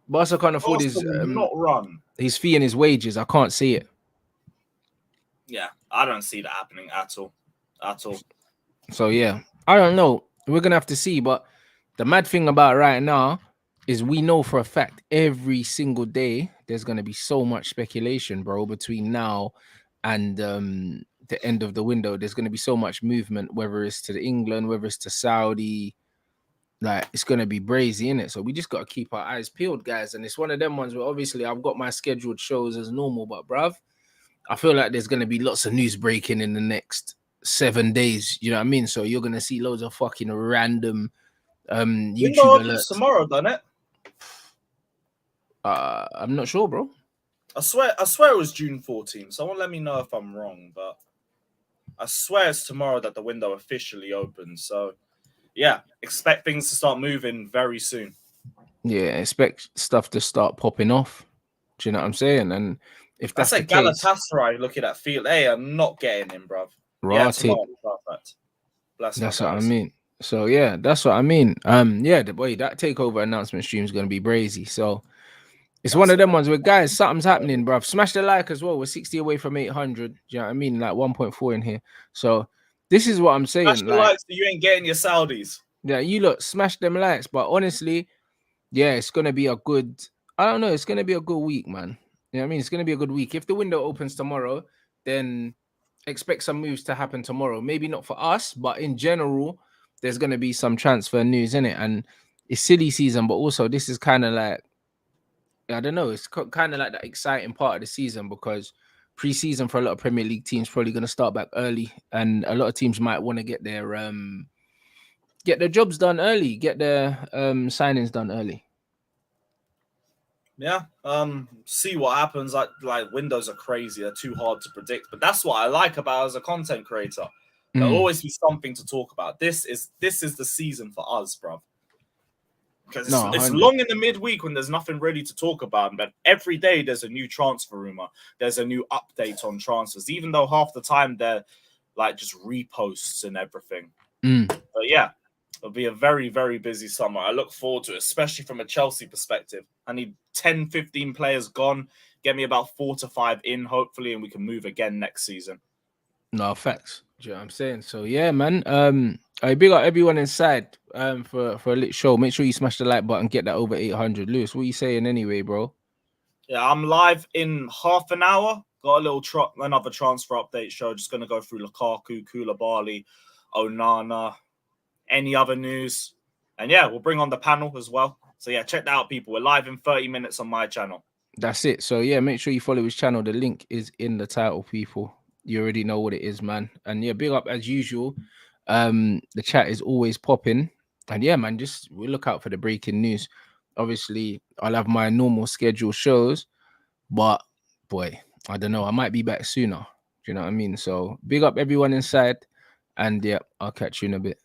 Barca can't afford Barca will not run. his fee and his wages. I can't see it. Yeah, I don't see that happening at all. At all. So yeah, I don't know. We're gonna have to see. But the mad thing about right now is we know for a fact every single day there's gonna be so much speculation, bro, between now and the end of the window. There's gonna be so much movement, whether it's to the England, whether it's to Saudi. Like it's gonna be brazy in it. So we just gotta keep our eyes peeled, guys. And it's one of them ones where obviously I've got my scheduled shows as normal, but bruv, I feel like there's gonna be lots of news breaking in the next 7 days. You know what I mean? So you're gonna see loads of fucking random Window YouTube opens alerts. tomorrow, doesn't it? I'm not sure, bro. I swear it was June 14th. Someone let me know if I'm wrong, but I swear it's tomorrow that the window officially opens. So yeah, expect things to start moving very soon. Yeah, expect stuff to start popping off. Do you know what I'm saying? And if that's I the said case, Galatasaray looking at field. Hey, I'm not getting him, bruv. Yeah, rotted. tomorrow. Perfect. Bless That's my what I guys. mean. So yeah, that's what I mean. Yeah, the boy that takeover announcement stream is gonna be brazy. So it's one of them ones where guys, something's happening, bruv. Smash the like as well. We're 60 away from 800. Do you know what I mean? Like 1.4 in here. So this is what I'm saying. Smash the Like, likes so you ain't getting your Saudis. yeah, you look, smash them likes. But honestly, yeah, it's gonna be a good. I don't know. It's gonna be a good week, man. You know what I mean? It's gonna be a good week. If the window opens tomorrow, then expect some moves to happen tomorrow. Maybe not for us, but in general, there's gonna be some transfer news in it, and it's silly season. But also, this is kind of like, I don't know. It's kind of like that exciting part of the season because pre-season for a lot of Premier League teams probably going to start back early, and a lot of teams might want to get their jobs done early, get their signings done early. Yeah. See what happens. Like windows are crazy. They're too hard to predict. But that's what I like about as a content creator. There'll always be something to talk about. This is the season for us, bruv. Because it's long in the midweek when there's nothing really to talk about. But every day there's a new transfer rumor. There's a new update on transfers, even though half the time they're like just reposts and everything. But yeah, it'll be a very, very busy summer. I look forward to it, especially from a Chelsea perspective. I need 10, 15 players gone. Get me about 4 to 5 in, hopefully, and we can move again next season. No, facts. Do you know what I'm saying? So yeah, man. I big up everyone inside for a lit show. Make sure you smash the like button, get that over 800. Lewis, what are you saying anyway, bro? Yeah, I'm live in half an hour. Got a little another transfer update show. Just gonna go through Lukaku, Koulibaly, Onana, any other news. And yeah, we'll bring on the panel as well. So yeah, check that out, people. We're live in 30 minutes on my channel. That's it. So yeah, make sure you follow his channel. The link is in the title, people. You already know what it is, man. And yeah, big up as usual. The chat is always popping. And yeah, man, just we'll look out for the breaking news. Obviously, I'll have my normal schedule shows, but boy, I don't know. I might be back sooner. Do you know what I mean? So big up everyone inside. And yeah, I'll catch you in a bit.